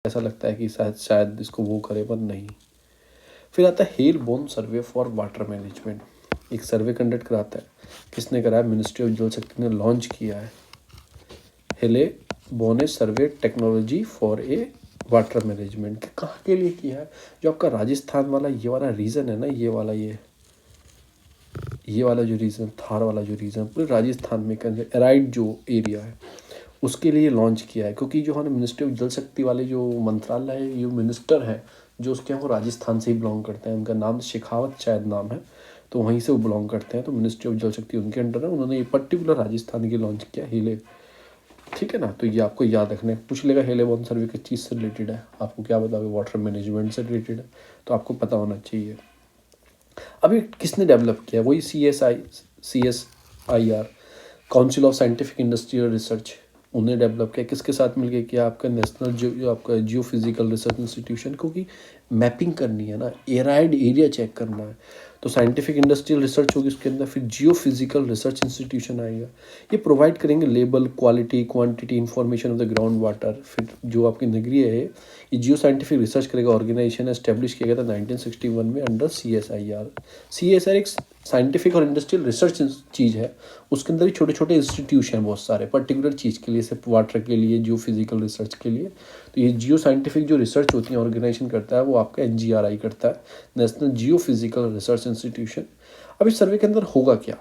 ऐसा लगता है कि शायद इसको वो करे, पर नहीं। फिर आता है hello bone survey for water management. एक सर्वे कंडक्ट कराता है, किसने कराया? मिनिस्ट्री ऑफ जल शक्ति ने लॉन्च किया है हेले बोने survey technology for a water management. कहाँ के लिए किया है? जो आपका राजस्थान वाला ये वाला रीजन है ना, ये वाला जो रीजन, थार वाला जो रीजन, पूरे राजस्थान में एराइड जो एरिया है उसके लिए लॉन्च किया है। क्योंकि जो हमारे मिनिस्ट्री ऑफ जल शक्ति वाले जो मंत्रालय है, ये मिनिस्टर है जो उसके यहाँ, वो राजस्थान से ही बिलोंग करते हैं। उनका नाम शेखावत शायद नाम है, तो वहीं से वो बिलोंग करते हैं। तो मिनिस्ट्री ऑफ जल शक्ति उनके अंडर है। उन्होंने ये पर्टिकुलर राजस्थान के लॉन्च किया हिले, ठीक है ना। तो ये आपको याद रखना है। पूछ लेगा हेले बोन सर्वे किस चीज़ से रिलेटेड है, आपको क्या बताओगे? वाटर मैनेजमेंट से रिलेटेड है, तो आपको पता होना चाहिए। अभी किसने डेवलप किया? वही CSIR, council of scientific industrial research, उन्हें डेवलप किया। किसके साथ मिलके किया? आपका नेशनल जो आपका जियो फिजिकल रिसर्च इंस्टीट्यूशन, क्योंकि मैपिंग करनी है ना, एराइड एरिया चेक करना है। तो साइंटिफिक इंडस्ट्रियल रिसर्च होगी उसके अंदर, फिर जियो फिजिकल रिसर्च इंस्टीट्यूशन आएगा। ये प्रोवाइड करेंगे label, quality, quantity, information of the ground water. फिर जो आपकी नगरीय है, ये जियो साइंटिफिक रिसर्च करेगा। ऑर्गेनाइजेशन एस्टेब्लिश किया गया था 1961 में अंडर CSIR एक साइंटिफिक और इंडस्ट्रियल रिसर्च चीज़ है। उसके अंदर ही छोटे छोटे इंस्टीट्यूशन बहुत सारे पर्टिकुलर चीज़ के लिए, सिर्फ वाटर के लिए, जियो फिजिकल रिसर्च के लिए। तो ये जियो साइंटिफिक जो रिसर्च होती है ऑर्गेनाइजेशन करता है, वो आपका NGRI करता है, नेशनल जियो फिजिकल रिसर्च इंस्टीट्यूशन। अब इस सर्वे के अंदर होगा क्या?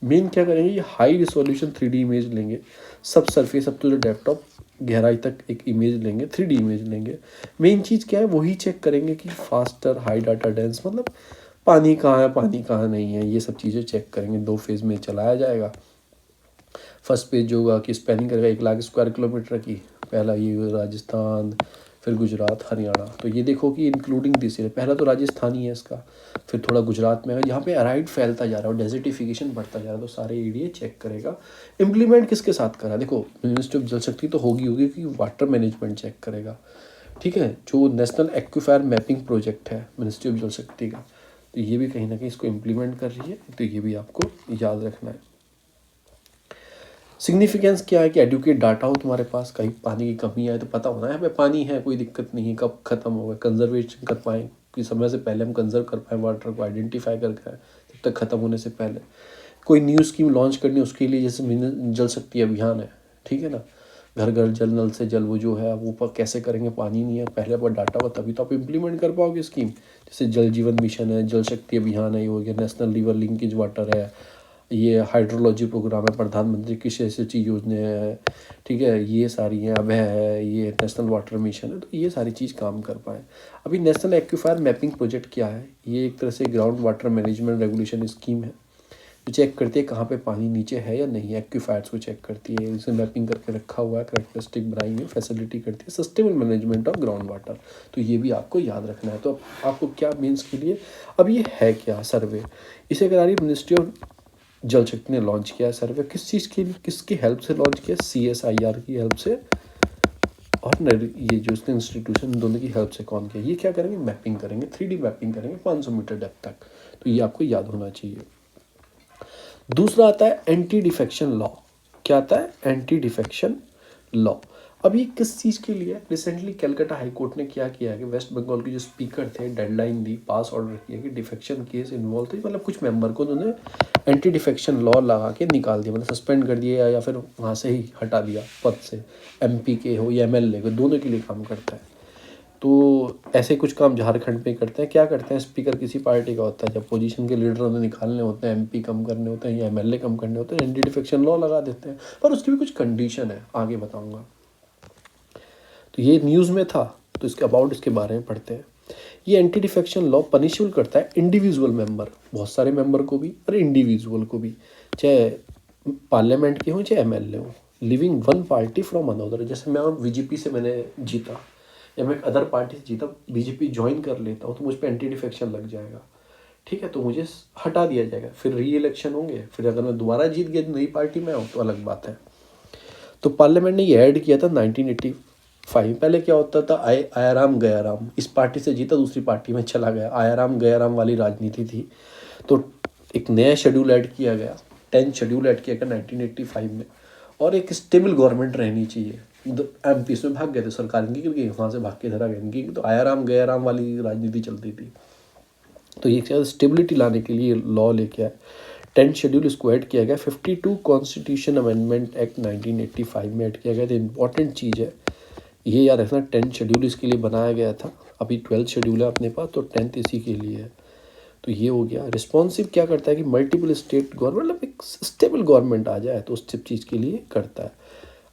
मेन क्या करेंगे? ये हाई रिजोल्यूशन 3D इमेज लेंगे, सब surface up to the desktop, गहराई तक एक इमेज लेंगे, 3D इमेज लेंगे। मेन चीज़ क्या है? वही चेक करेंगे कि फास्टर, हाई डाटा डेंस, मतलब पानी कहाँ है, पानी कहाँ नहीं है, ये सब चीज़ें चेक करेंगे। 2 फेज़ में चलाया जाएगा। फर्स्ट पेज जो होगा कि स्पेनिंग करेगा 1 लाख स्क्वायर किलोमीटर की। पहला ये राजस्थान, फिर गुजरात, हरियाणा। तो ये देखो कि इंक्लूडिंग दिस ईयर, पहला तो राजस्थान ही है इसका, फिर थोड़ा गुजरात में है। यहाँ पे अराइड फैलता जा रहा है और डेजर्टिफिकेशन बढ़ता जा रहा है, तो सारे एरिया चेक करेगा। इम्प्लीमेंट किसके साथ करा? देखो, मिनिस्ट्री ऑफ जल शक्ति तो होगी कि वाटर मैनेजमेंट चेक करेगा, ठीक है। जो नेशनल एक्विफायर मैपिंग प्रोजेक्ट है मिनिस्ट्री ऑफ जल शक्ति का, तो ये भी कहीं ना कहीं इसको इम्प्लीमेंट कर रही है। तो ये भी आपको याद रखना है। सिग्निफिकेंस क्या है? कि एडुकेट डाटा हो तुम्हारे पास, कहीं पानी की कमी आए तो पता होना है, हमें पानी है, कोई दिक्कत नहीं है, कब खत्म होगा, कंजर्वेशन कर पाएँ कि समय से पहले हम कंजर्व कर पाएँ वाटर को, आइडेंटिफाई कर पाएँ जब तक ख़त्म होने से पहले। कोई न्यू स्कीम लॉन्च करनी, उसके लिए जैसे जल शक्ति अभियान है, ठीक है ना, घर घर जल, नल से जल, वो जो है वो पर कैसे करेंगे? पानी नहीं है, पहले पर डाटा हो तभी तो आप इम्प्लीमेंट कर पाओगे स्कीम। जैसे जल जीवन मिशन है, जल शक्ति अभियान है, ये हो गया, नेशनल रिवर लिंकेज वाटर है, ये हाइड्रोलॉजी प्रोग्राम है, प्रधानमंत्री कृषि सिंचाई योजना है, ठीक है, ये सारी हैं, अभय है, ये नेशनल वाटर मिशन है। तो ये सारी चीज़ काम कर पाए। अभी नेशनल एक्विफायर मैपिंग प्रोजेक्ट क्या है? ये एक तरह से ground water management regulation scheme है, जो चेक करती है कहाँ पे पानी नीचे है या नहीं है, एक्विफायर्स को चेक करती है, इसे मैपिंग करके रखा हुआ है, करेक्टरिस्टिक बनाई हुई फैसिलिटी करती है, sustainable management of ground water. तो ये भी आपको याद रखना है। तो आपको क्या मीन्स के लिए, अब ये है क्या सर्वे? इसे करा रही मिनिस्ट्री ऑफ जल शक्ति ने लॉन्च किया है सर्वे। किस चीज़ के लिए, किसकी हेल्प से लॉन्च किया? CSIR की हेल्प से, और ये जो उसने इंस्टीट्यूशन, दोनों की हेल्प से कौन किया? ये क्या करेंगे? मैपिंग करेंगे, 3D मैपिंग करेंगे 500 मीटर डेप्थ तक। तो ये आपको याद होना चाहिए। दूसरा आता है एंटी डिफेक्शन लॉ। क्या आता है? Anti defection law. अब ये किस चीज़ के लिए? रिसेंटली कलकत्ता हाई कोर्ट ने क्या किया कि वेस्ट बंगाल के जो स्पीकर थे, डेडलाइन दी, पास ऑर्डर किया कि डिफेक्शन केस इन्वॉल्व थे, मतलब कुछ मेंबर को उन्होंने एंटी डिफेक्शन लॉ लगा के निकाल दिया, मतलब सस्पेंड कर दिया या फिर वहाँ से ही हटा दिया पद से। MP के हो या MLA को, दोनों के लिए काम करता है। तो ऐसे कुछ काम झारखंड में करते हैं। क्या करते हैं? स्पीकर किसी पार्टी का होता है, जब पोजीशन के लीडर उन्हें निकालने होते हैं, MP कम करने होते हैं या MLA कम करने होते हैं, एंटी डिफेक्शन लॉ लगा देते हैं। पर उसकी भी कुछ कंडीशन है, आगे बताऊंगा। तो ये न्यूज़ में था, तो इसके अबाउट इसके बारे में पढ़ते हैं। ये एंटी डिफेक्शन लॉ पनिशबल करता है इंडिविजुअल मेंबर, बहुत सारे मेंबर को भी और इंडिविजुअल को भी, चाहे पार्लियामेंट के हों चाहे MLA हो, living one party from another. जैसे मैं BJP से मैंने जीता या मैं एक अदर पार्टी से जीता, BJP ज्वाइन कर लेता हूँ, तो मुझ पर एंटी डिफेक्शन लग जाएगा, ठीक है, तो मुझे हटा दिया जाएगा। फिर री इलेक्शन होंगे, फिर अगर मैं दोबारा जीत गया नई पार्टी में आऊँ तो अलग बात है। तो पार्लियामेंट ने ये ऐड किया था 1985। पहले क्या होता था? आया राम गया राम, इस पार्टी से जीता दूसरी पार्टी में चला गया, आया राम गया राम वाली राजनीति थी। तो एक नया शेड्यूल ऐड किया गया, 10 शेड्यूल ऐड किया गया 1985 में। और एक स्टेबल गवर्नमेंट रहनी चाहिए, MP इसमें भाग गए थे, सरकार इनकी गिर गई, वहाँ से भाग के इधर आ गए, इनकी तो आया राम गया राम वाली राजनीति चलती थी। तो ये स्टेबिलिटी लाने के लिए लॉ लेके आए। 10th शेड्यूल इसको ऐड किया गया। 52 कॉन्स्टिट्यूशन अमेंडमेंट एक्ट 1985 में ऐड किया गया। तो इंपॉर्टेंट चीज़ है ये याद रखना, 10th शेड्यूल इसके लिए बनाया गया था। अभी 12th शेड्यूल है अपने पास, तो 10th इसी के लिए है। तो ये हो गया। रिस्पॉन्सिव क्या करता है कि मल्टीपल स्टेट गवर्नमेंट, मतलब एक स्टेबल गवर्नमेंट आ जाए तो उस सब चीज़ के लिए करता है।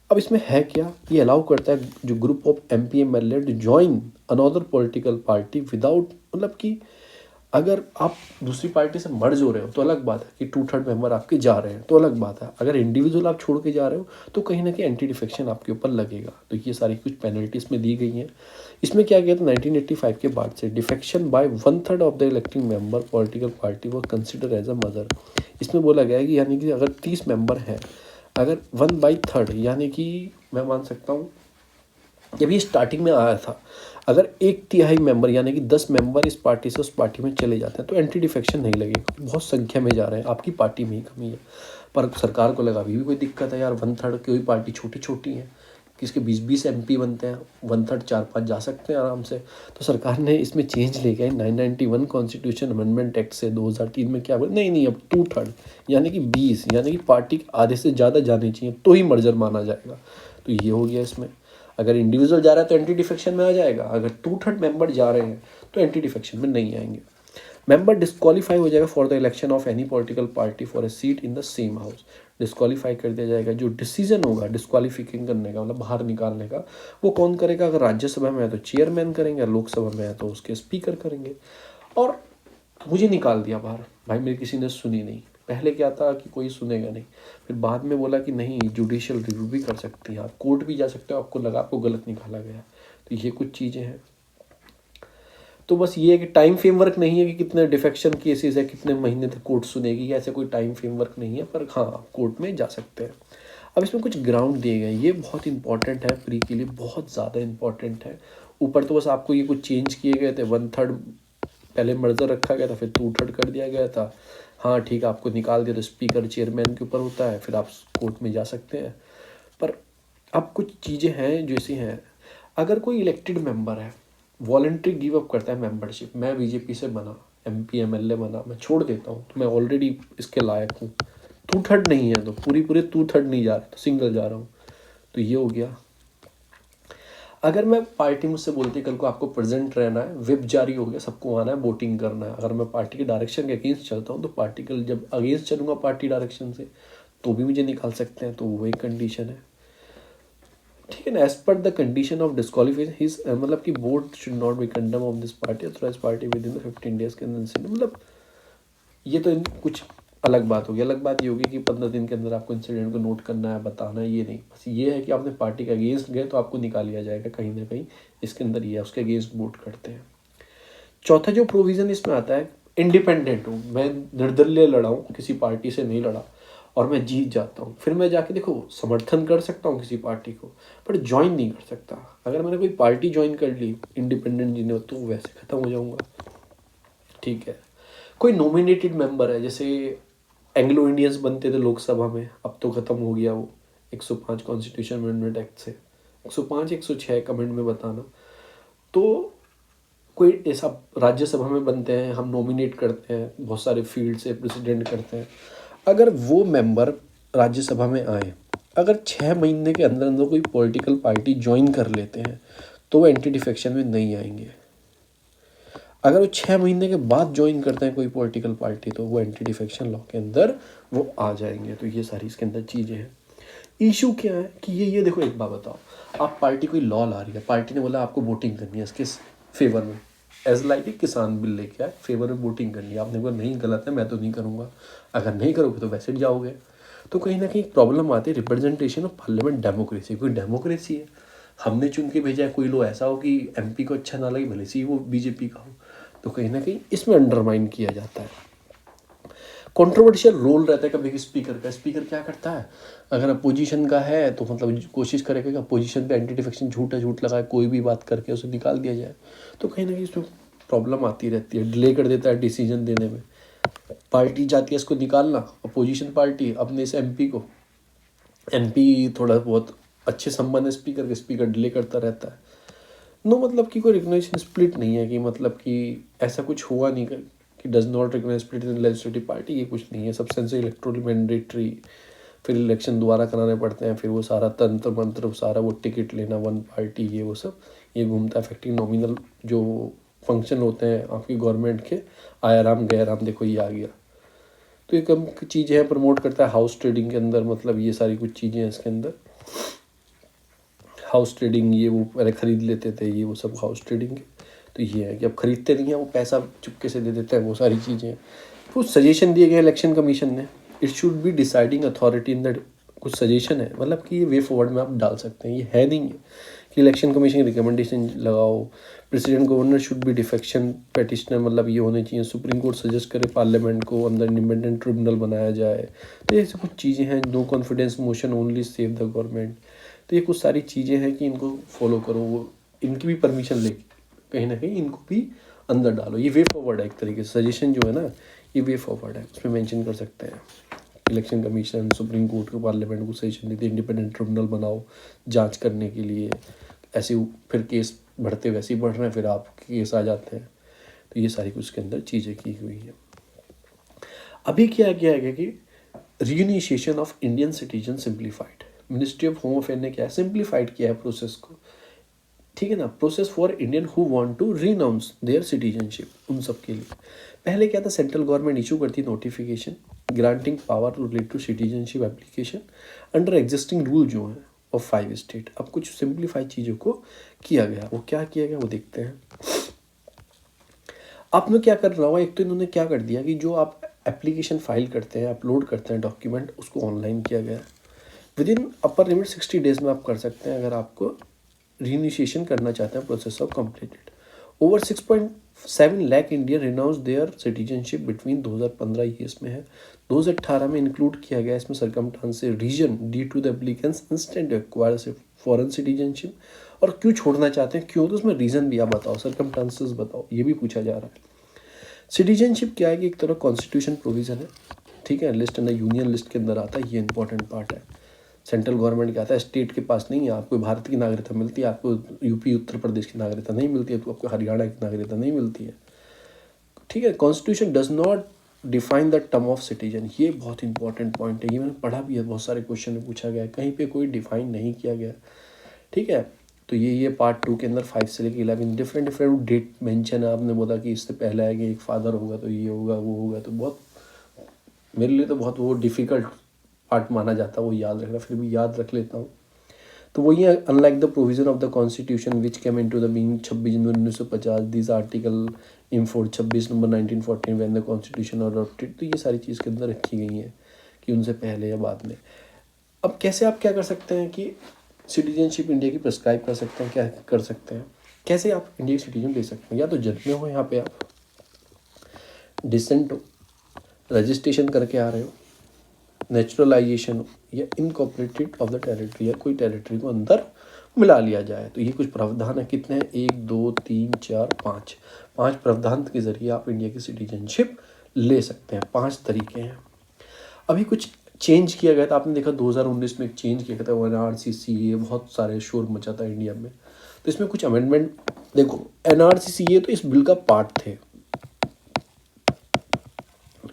अब इसमें है क्या, ये अलाउ करता है जो group of MP MLA to join another political party without, मतलब कि अगर आप दूसरी पार्टी से मर्ज हो रहे हो तो अलग बात है कि 2/3 मेंबर आपके जा रहे हैं तो अलग बात है। अगर इंडिविजुअल आप छोड़ के जा रहे हो तो कहीं ना कहीं एंटी डिफेक्शन आपके ऊपर लगेगा। तो ये सारी कुछ पेनल्टी इसमें दी गई हैं। इसमें क्या किया था 1985 के बाद से, defection by 1/3 of the electing member political party वो कंसिडर एज अ मदर। इसमें बोला गया है कि यानी कि अगर 30 मेंबर हैं, अगर 1/3 यानी कि मैं मान सकता हूँ जब ये स्टार्टिंग में आया था, अगर 1/3 मेंबर यानी कि 10 मेंबर इस पार्टी से उस पार्टी में चले जाते हैं तो एंटी डिफेक्शन नहीं लगेगा, क्योंकि बहुत संख्या में जा रहे हैं, आपकी पार्टी में ही कमी है। पर सरकार को लगा अभी भी कोई दिक्कत है यार, 1/3 कोई पार्टी छोटी छोटी है, किसके 20-20 MP बनते हैं, 1/3 4-5 जा सकते हैं आराम से। तो सरकार ने इसमें चेंज लेके आई 991 कॉन्स्टिट्यूशन अमेंडमेंट एक्ट से 2003 में। क्या बोले, नहीं अब 2/3 यानी कि 20, यानी कि पार्टी आधे से ज़्यादा जानी चाहिए तो ही मर्जर माना जाएगा। तो ये हो गया इसमें। अगर इंडिविजुअल जा रहा है तो एंटी डिफेक्शन में आ जाएगा, अगर 2/3 मेंबर जा रहे हैं तो एंटी डिफेक्शन में नहीं आएंगे। मेंबर डिस्क्वालीफाई हो जाएगा for the election of any political party for a seat in the same house. Disqualify कर दिया जाएगा। जो डिसीजन होगा डिस्क्वालिफिकेशन करने का, मतलब बाहर निकालने का, वो कौन करेगा? अगर राज्यसभा में है तो चेयरमैन करेंगे, लोकसभा में है तो उसके स्पीकर करेंगे। और मुझे निकाल दिया बाहर, भाई मेरी किसी ने सुनी नहीं। पहले क्या था कि कोई सुनेगा नहीं, फिर बाद में बोला कि नहीं, जुडिशियल रिव्यू भी कर सकती हैं आप, कोर्ट भी जा सकते हो, आपको लगा आपको गलत निकाला गया। तो ये कुछ चीज़ें हैं। तो बस ये है कि टाइम फ्रेमवर्क नहीं है कि कितने डिफेक्शन केसेस है, कितने महीने तक कोर्ट सुनेगी, ऐसे कोई टाइम फ्रेमवर्क नहीं है, पर हाँ आप कोर्ट में जा सकते हैं। अब इसमें कुछ ग्राउंड दिए गए हैं, ये बहुत इंपॉर्टेंट है, प्री के लिए बहुत ज़्यादा इंपॉर्टेंट है। ऊपर तो बस आपको ये कुछ चेंज किए गए थे, 1/3 पहले मर्जर रखा गया था, फिर 2/3 कर दिया गया था। हाँ ठीक है, आपको निकाल दिया तो स्पीकर चेयरमैन के ऊपर होता है, फिर आप कोर्ट में जा सकते हैं। पर अब कुछ चीज़ें हैं जो ऐसी हैं, अगर कोई इलेक्टेड मेंबर है वॉलंटरी गिव अप करता है मेंबरशिप, मैं बीजेपी से बना, MP MLA बना, मैं छोड़ देता हूँ तो मैं ऑलरेडी इसके लायक हूँ, 2/3 नहीं है तो पूरी 2/3 नहीं जा रहा तो सिंगल जा रहा हूँ। तो ये हो गया। अगर मैं पार्टी मुझसे बोलती है कल को आपको प्रेजेंट रहना है, विप जारी हो गया, सबको आना है, वोटिंग करना है, अगर मैं पार्टी के डायरेक्शन के अगेंस्ट चलता हूँ तो पार्टी के जब अगेंस्ट चलूँगा पार्टी डायरेक्शन से तो भी मुझे निकाल सकते हैं। तो वही कंडीशन है, ठीक है ना। As per the condition of disqualification his, मतलब कि board should not be condemn of this party authorize party within the 15 days के अंदर। मतलब ये तो कुछ अलग बात होगी। अलग बात ये होगी कि 15 दिन के अंदर आपको इंसिडेंट को नोट करना है, बताना है, ये नहीं। बस ये है कि आपने पार्टी के अगेंस्ट गए तो आपको निकाल लिया जाएगा कहीं ना कहीं, इसके अंदर ये है, उसके अगेंस्ट वोट करते हैं। चौथा जो प्रोविज़न इसमें आता है, इंडिपेंडेंट हूँ, मैं निर्दलीय लड़ा हूँ, किसी पार्टी से नहीं लड़ा और मैं जीत जाता हूँ, फिर मैं जाके देखो समर्थन कर सकता हूँ किसी पार्टी को, पर ज्वाइन नहीं कर सकता। अगर मैंने कोई पार्टी ज्वाइन कर ली इंडिपेंडेंट जीने तो वैसे ख़त्म हो जाऊँगा, ठीक है। कोई नॉमिनेटेड मेंबर है, जैसे एंग्लो इंडियंस बनते थे लोकसभा में, अब तो ख़त्म हो गया वो 105 कॉन्स्टिट्यूशन अमेंडमेंट एक्ट से, 105 106 कमेंट में बताना। तो कोई ऐसा राज्यसभा में बनते हैं, हम नॉमिनेट करते हैं, बहुत सारे फील्ड से प्रेसिडेंट करते हैं। अगर वो मेंबर राज्यसभा में आए, अगर 6 महीने के अंदर अंदर कोई पॉलिटिकल पार्टी ज्वाइन कर लेते हैं तो वो एंटी डिफेक्शन में नहीं आएंगे। अगर वो 6 महीने के बाद ज्वाइन करते हैं कोई पॉलिटिकल पार्टी तो वो एंटी डिफेक्शन लॉ के अंदर वो आ जाएंगे। तो ये सारी इसके अंदर चीज़ें हैं। इशू क्या है कि ये देखो, एक बात बताओ, आप पार्टी कोई लॉ ला रही है, पार्टी ने बोला आपको वोटिंग करनी है इसके फेवर में, एज लाइक एक किसान बिल लेके आए, फेवर में वोटिंग करनी है, आपने बोला नहीं गलत है, मैं तो नहीं करूँगा। अगर नहीं करोगे तो वैसे जाओगे। तो कहीं ना कहीं प्रॉब्लम आती है रिप्रेजेंटेशन ऑफ पार्लियामेंट डेमोक्रेसी। कोई डेमोक्रेसी है, हमने चुन के भेजा है, कोई लो ऐसा हो कि MP को अच्छा ना लगे, भले से ही वो बीजेपी का हो, तो कहीं ना कहीं इसमें अंडरमाइन किया जाता है। कंट्रोवर्शियल रोल रहता है कभी स्पीकर का। स्पीकर क्या करता है, अगर अपोजिशन का है तो मतलब कोशिश करेगा कि अपोजिशन पे एंटी डिफेक्शन झूठ लगाए, कोई भी बात करके उसे निकाल दिया जाए। तो कहीं ना कहीं इसमें प्रॉब्लम आती रहती है, डिले कर देता है डिसीजन देने में। पार्टी जाती है इसको निकालना, अपोजिशन पार्टी अपने इस MP को, MP थोड़ा बहुत अच्छे संबंध है स्पीकर के, स्पीकर डिले करता रहता है। नो मतलब कि कोई रिकग्निशन स्प्लिट नहीं है, कि मतलब कि ऐसा कुछ हुआ नहीं कि does not recognize split in legislative party, ये कुछ नहीं है। सब्सटेंशियल इलेक्टोरल मैंडेटरी, फिर इलेक्शन दोबारा कराने पड़ते हैं, फिर वो सारा तंत्र मंत्र, सारा वो टिकट लेना, वन पार्टी, ये वो सब ये घूमता है। इफेक्टिव नॉमिनल जो फंक्शन होते हैं आपकी गवर्नमेंट के, आयाराम गैराम, देखो ये आ गया। तो ये कम चीज़ें हैं, प्रमोट करता है हाउस ट्रेडिंग के अंदर, मतलब ये सारी कुछ चीज़ें हैं इसके अंदर। हाउस ट्रेडिंग, ये वो पहले खरीद लेते थे, ये वो सब हाउस ट्रेडिंग के। तो ये है कि अब खरीदते नहीं हैं, वो पैसा चुपके से दे देते हैं, वो सारी चीज़ें। कुछ सजेशन दिए गए इलेक्शन कमीशन ने, it should be deciding authority in that, कुछ सजेशन है, मतलब कि ये वे फॉरवर्ड में आप डाल सकते हैं। ये है नहीं है कि इलेक्शन कमीशन रिकमेंडेशन लगाओ, president governor should be defection petitioner, मतलब ये होने चाहिए। सुप्रीम कोर्ट सजेस्ट करे पार्लियामेंट को अंदर इंडिपेंडेंट ट्रिब्यूनल बनाया जाए। तो ये कुछ चीज़ें हैं। No confidence motion only save the government. तो ये कुछ सारी चीज़ें हैं कि इनको फॉलो करो, वो इनकी भी परमिशन लेके कहीं ना कहीं इनको भी अंदर डालो। ये वे फॉरवर्ड है एक तरीके से, सजेशन जो है ना ये वे फॉरवर्ड है, उसमें मेंशन कर सकते हैं। इलेक्शन कमीशन सुप्रीम कोर्ट को पार्लियामेंट को सजेशन देती है, इंडिपेंडेंट ट्रिब्यूनल बनाओ जांच करने के लिए। ऐसे फिर केस बढ़ते वैसे ही बढ़ रहे हैं, फिर आप केस आ जाते हैं। तो ये सारी कुछ उसके अंदर चीज़ें की हुई है। अभी क्या किया गया कि reinitiation of Indian citizen simplified, ministry of home affair ने क्या है, सिंप्लीफाइड किया है प्रोसेस को, ठीक है ना। Process for Indian who want to renounce their citizenship, उन सब के लिए। पहले क्या था, सेंट्रल गवर्नमेंट इशू करती notification granting power related to citizenship application under existing rule जो है ऑफ 5 स्टेट। अब कुछ सिंप्लीफाइड चीज़ों को किया गया, वो क्या किया गया वो देखते हैं। आपने क्या करना होगा, एक तो इन्होंने क्या कर दिया कि जो आप एप्लीकेशन फाइल करते हैं, अपलोड करते हैं डॉक्यूमेंट, उसको ऑनलाइन किया गया। With in upper limit 60 days में आप कर सकते हैं अगर आपको रीइनिशिएशन करना चाहते हैं process of completed. Over 6.7 lakh Indian renounce their citizenship between 2015 ये इसमें है, 2018 में इंक्लूड किया गया इसमें सर्कमस्टांस से reason due to the applicant's instant acquire foreign citizenship. और क्यों छोड़ना चाहते हैं, क्यों, तो उसमें रीजन भी आप बताओ, सर्कमस्टांसेस बताओ, ये भी पूछा जा रहा है। सिटीजनशिप क्या है कि एक तरह कॉन्स्टिट्यूशन प्रोविजन है, ठीक है, लिस्ट अंडर यूनियन लिस्ट के अंदर आता है, ये इंपॉर्टेंट पार्ट है। सेंट्रल गवर्नमेंट क्या आता है, स्टेट के पास नहीं है, आपको भारत की नागरिकता मिलती है, आपको यूपी उत्तर प्रदेश की नागरिकता नहीं मिलती है, तो आपको हरियाणा की नागरिकता नहीं मिलती है, ठीक है। Constitution does not define the term of citizen, ये बहुत इंपॉर्टेंट पॉइंट है, ये मैंने पढ़ा भी है, बहुत सारे क्वेश्चन में पूछा गया है, कहीं पे कोई डिफाइन नहीं किया गया, ठीक है। तो ये पार्ट 2 के अंदर 5 से लेकर 11 डिफरेंट डेट मेंशन है। आपने बोला कि इससे पहले है कि एक फादर होगा तो ये होगा वो होगा, तो बहुत मेरे लिए तो बहुत वो डिफ़िकल्ट पार्ट माना जाता है वो याद रखना, फिर भी याद रख लेता हूँ। तो वही है, unlike the provision of the constitution which came into the being 26 January 1950 this article enforced 26 number 1914 when the constitution adopted. तो ये सारी चीज़ के अंदर रखी गई हैं कि उनसे पहले या बाद में। अब कैसे आप क्या कर सकते हैं कि सिटीजनशिप इंडिया की प्रिस्क्राइब कर सकते हैं, क्या कर सकते हैं, कैसे आप इंडिया की सिटीजन ले सकते हैं। या तो जन्मे हो यहाँ पे, आप डिसेंट हो, रजिस्ट्रेशन करके आ रहे हो, नेचुरलाइजेशन हो, या इनकॉर्पोरेटेड ऑफ द टेरिटरी, या कोई टेरिटरी को अंदर मिला लिया जाए। तो ये कुछ प्रावधान है, कितने हैं, 1 2 3 4 5 5 प्रावधान के जरिए आप इंडिया की सिटीजनशिप ले सकते हैं। 5 तरीके हैं। अभी कुछ चेंज किया गया था, आपने देखा 2019 में एक चेंज किया गया था, NRC बहुत सारे शोर मचा था इंडिया में। तो इसमें कुछ अमेंडमेंट, देखो NRC तो इस बिल का पार्ट थे,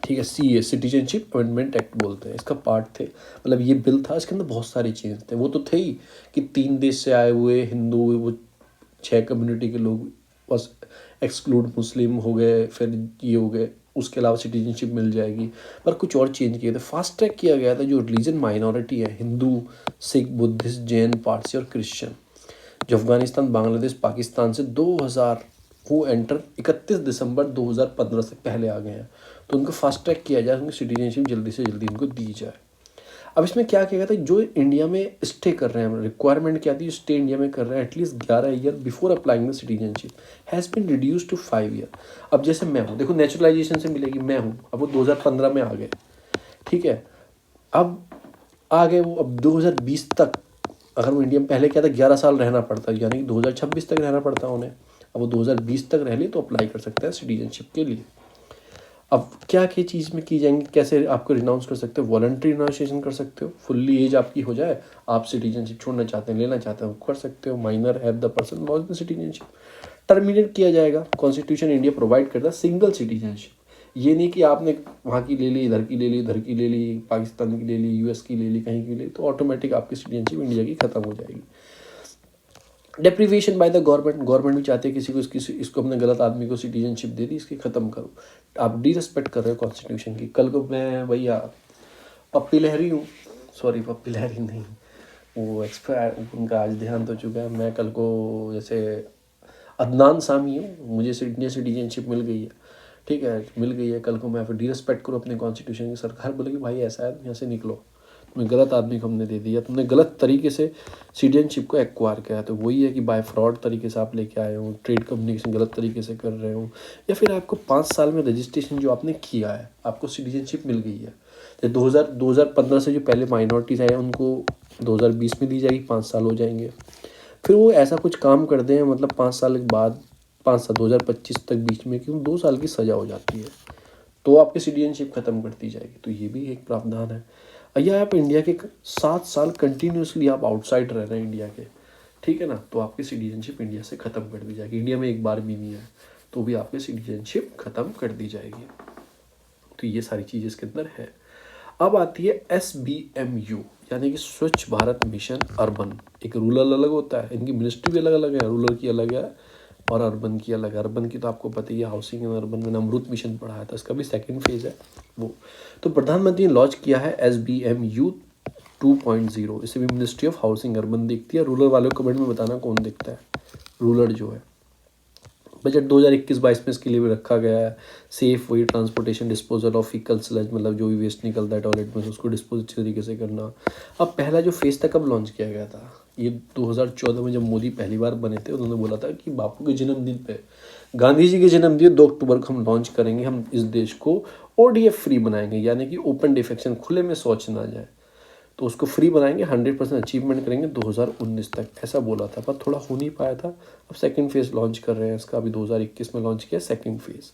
ठीक है। CA सिटीजनशिप अमेंडमेंट एक्ट बोलते हैं, इसका पार्ट थे, मतलब ये बिल था, इसके अंदर बहुत सारे चेंज थे। वो तो थे ही कि 3 देश से आए हुए हिंदू, वो 6 कम्युनिटी के लोग बस एक्सक्लूड, मुस्लिम हो गए, फिर ये हो गए, उसके अलावा सिटीजनशिप मिल जाएगी। पर कुछ और चेंज किए थे, फास्ट ट्रैक किया गया था जो रिलीजन माइनॉरिटी है, हिंदू, सिख, बुद्धिस्ट, जैन, पारसी और क्रिश्चियन, जो अफगानिस्तान, बांग्लादेश, पाकिस्तान से 2000 हु एंटर 31 दिसंबर 2015 से पहले आ गए हैं, तो उनको फास्ट ट्रैक किया जाए, उनकी सिटीजनशिप जल्दी से जल्दी उनको दी जाए। अब इसमें क्या किया गया था, जो इंडिया में स्टे कर रहे हैं, रिक्वायरमेंट क्या थी, स्टे इंडिया में कर रहे हैं at least 11 year before applying the citizenship has been reduce to 5 year. अब जैसे मैं हूँ, देखो नेचुरलाइजेशन से मिलेगी, मैं हूँ, अब वो 2015 में आ गए, ठीक है, अब आ गए वो, अब 2020 तक अगर वो इंडिया में, पहले क्या था 11 साल रहना पड़ता, यानी कि 2026 तक रहना पड़ता उन्हें, अब वो 2020 तक रह ले तो अप्लाई कर सकते हैं सिटीजनशिप के लिए। अब क्या क्या चीज़ में की जाएंगी, कैसे आपको रिनाउंस कर सकते हो, वॉलंटरी रिनाउंसिएशन कर सकते हो, फुल्ली एज आपकी हो जाए, आप सिटीजनशिप छोड़ना चाहते हैं, लेना चाहते हो, कर सकते हो। Minor have the person lost the citizenship, terminate किया जाएगा। कॉन्स्टिट्यूशन इंडिया प्रोवाइड करता है सिंगल सिटीजनशिप, ये नहीं कि आपने वहाँ की ले ली, इधर की ले ली, इधर की ले ली, पाकिस्तान की ले ली, यूएस की ले ली, कहीं की ले ली, तो ऑटोमेटिक आपकी सिटीजनशिप इंडिया की खत्म हो जाएगी। डेप्रीवेशन बाय द गवर्नमेंट भी चाहती है किसी को इसको हमने गलत आदमी को सिटीजनशिप दे दी, इसकी ख़त्म करो। आप डिसरेस्पेक्ट कर रहे हो कॉन्स्टिट्यूशन की। कल को मैं भैया पप्पी लहरी हूँ, सॉरी पप्पी लहरी नहीं, वो एक्सपायर, उनका आज देहांत हो चुका है। मैं कल को जैसे अदनान सामी हूँ, मुझे इंडियन सिटीजनशिप मिल गई है, ठीक है, मिल गई है, कल को मैं फिर डिसरेस्पेक्ट करूँ अपने कॉन्स्टिट्यूशन की, सरकार बोलेगी भाई ऐसा है यहाँ से निकलो, तुम्हें गलत आदमी को हमने दे दिया, तुमने गलत तरीके से सिटीजनशिप को एक्वायर किया। तो वही है कि बाय फ्रॉड तरीके से आप लेके आए हो, ट्रेड कम्युनिकेशन गलत तरीके से कर रहे हो, या फिर आपको 5 साल में रजिस्ट्रेशन जो आपने किया है, आपको सिटीजनशिप मिल गई है, तो 2015 से जो पहले माइनॉरिटीज़ आए उनको 2020 में दी जाएगी, 5 साल हो जाएंगे। फिर वो ऐसा कुछ काम कर दें, मतलब 5 साल के बाद, 5 साल 2025 तक बीच में, क्यों 2 साल की सज़ा हो जाती है, तो आपकी सिटीजनशिप ख़त्म कर दी जाएगी। तो ये भी एक प्रावधान है। या आप इंडिया के 7 साल कंटिन्यूसली आप आउटसाइड रह रहे हैं इंडिया के, ठीक है ना, तो आपकी सिटीजनशिप इंडिया से ख़त्म कर दी जाएगी। इंडिया में एक बार भी नहीं है तो भी आपकी सिटीजनशिप ख़त्म कर दी जाएगी। तो ये सारी चीज़ इसके अंदर है। अब आती है SBMU, यानी कि स्वच्छ भारत मिशन अर्बन। एक रूरल अलग होता है, इनकी मिनिस्ट्री भी अलग अलग है, रूरल की अलग है और अर्बन की अलग है। अर्बन की तो आपको पता ही है, हाउसिंग एंड अर्बन में अमृत मिशन पढ़ाया था, इसका भी सेकंड फेज़ है वो। तो प्रधानमंत्री ने लॉन्च किया है SBMU 2.0। इसे भी मिनिस्ट्री ऑफ हाउसिंग अर्बन देखती है। रूरल वालों को कमेंट में बताना कौन देखता है रूरल जो है। बजट 2021-22 में इसके लिए भी रखा गया है। सेफ वही transportation, disposal of vehicle sludge, मतलब जो भी वेस्ट निकलता है टॉयलेट में से उसको डिस्पोज अच्छी तरीके से करना। अब पहला जो फेज़ था कब लॉन्च किया गया था, ये 2014 में जब मोदी पहली बार बने थे, उन्होंने बोला था कि बापू के जन्मदिन पे, गांधी जी के जन्मदिन 2 अक्टूबर को हम लॉन्च करेंगे, हम इस देश को ODF फ्री बनाएंगे, यानी कि ओपन डिफेक्शन, खुले में शौच ना जाए, तो उसको फ्री बनाएंगे, 100% अचीवमेंट करेंगे 2019 तक, ऐसा बोला था, पर थोड़ा हो नहीं पाया था। अब सेकंड फेज़ लॉन्च कर रहे हैं इसका, अभी 2021 में लॉन्च किया सेकंड फेज़।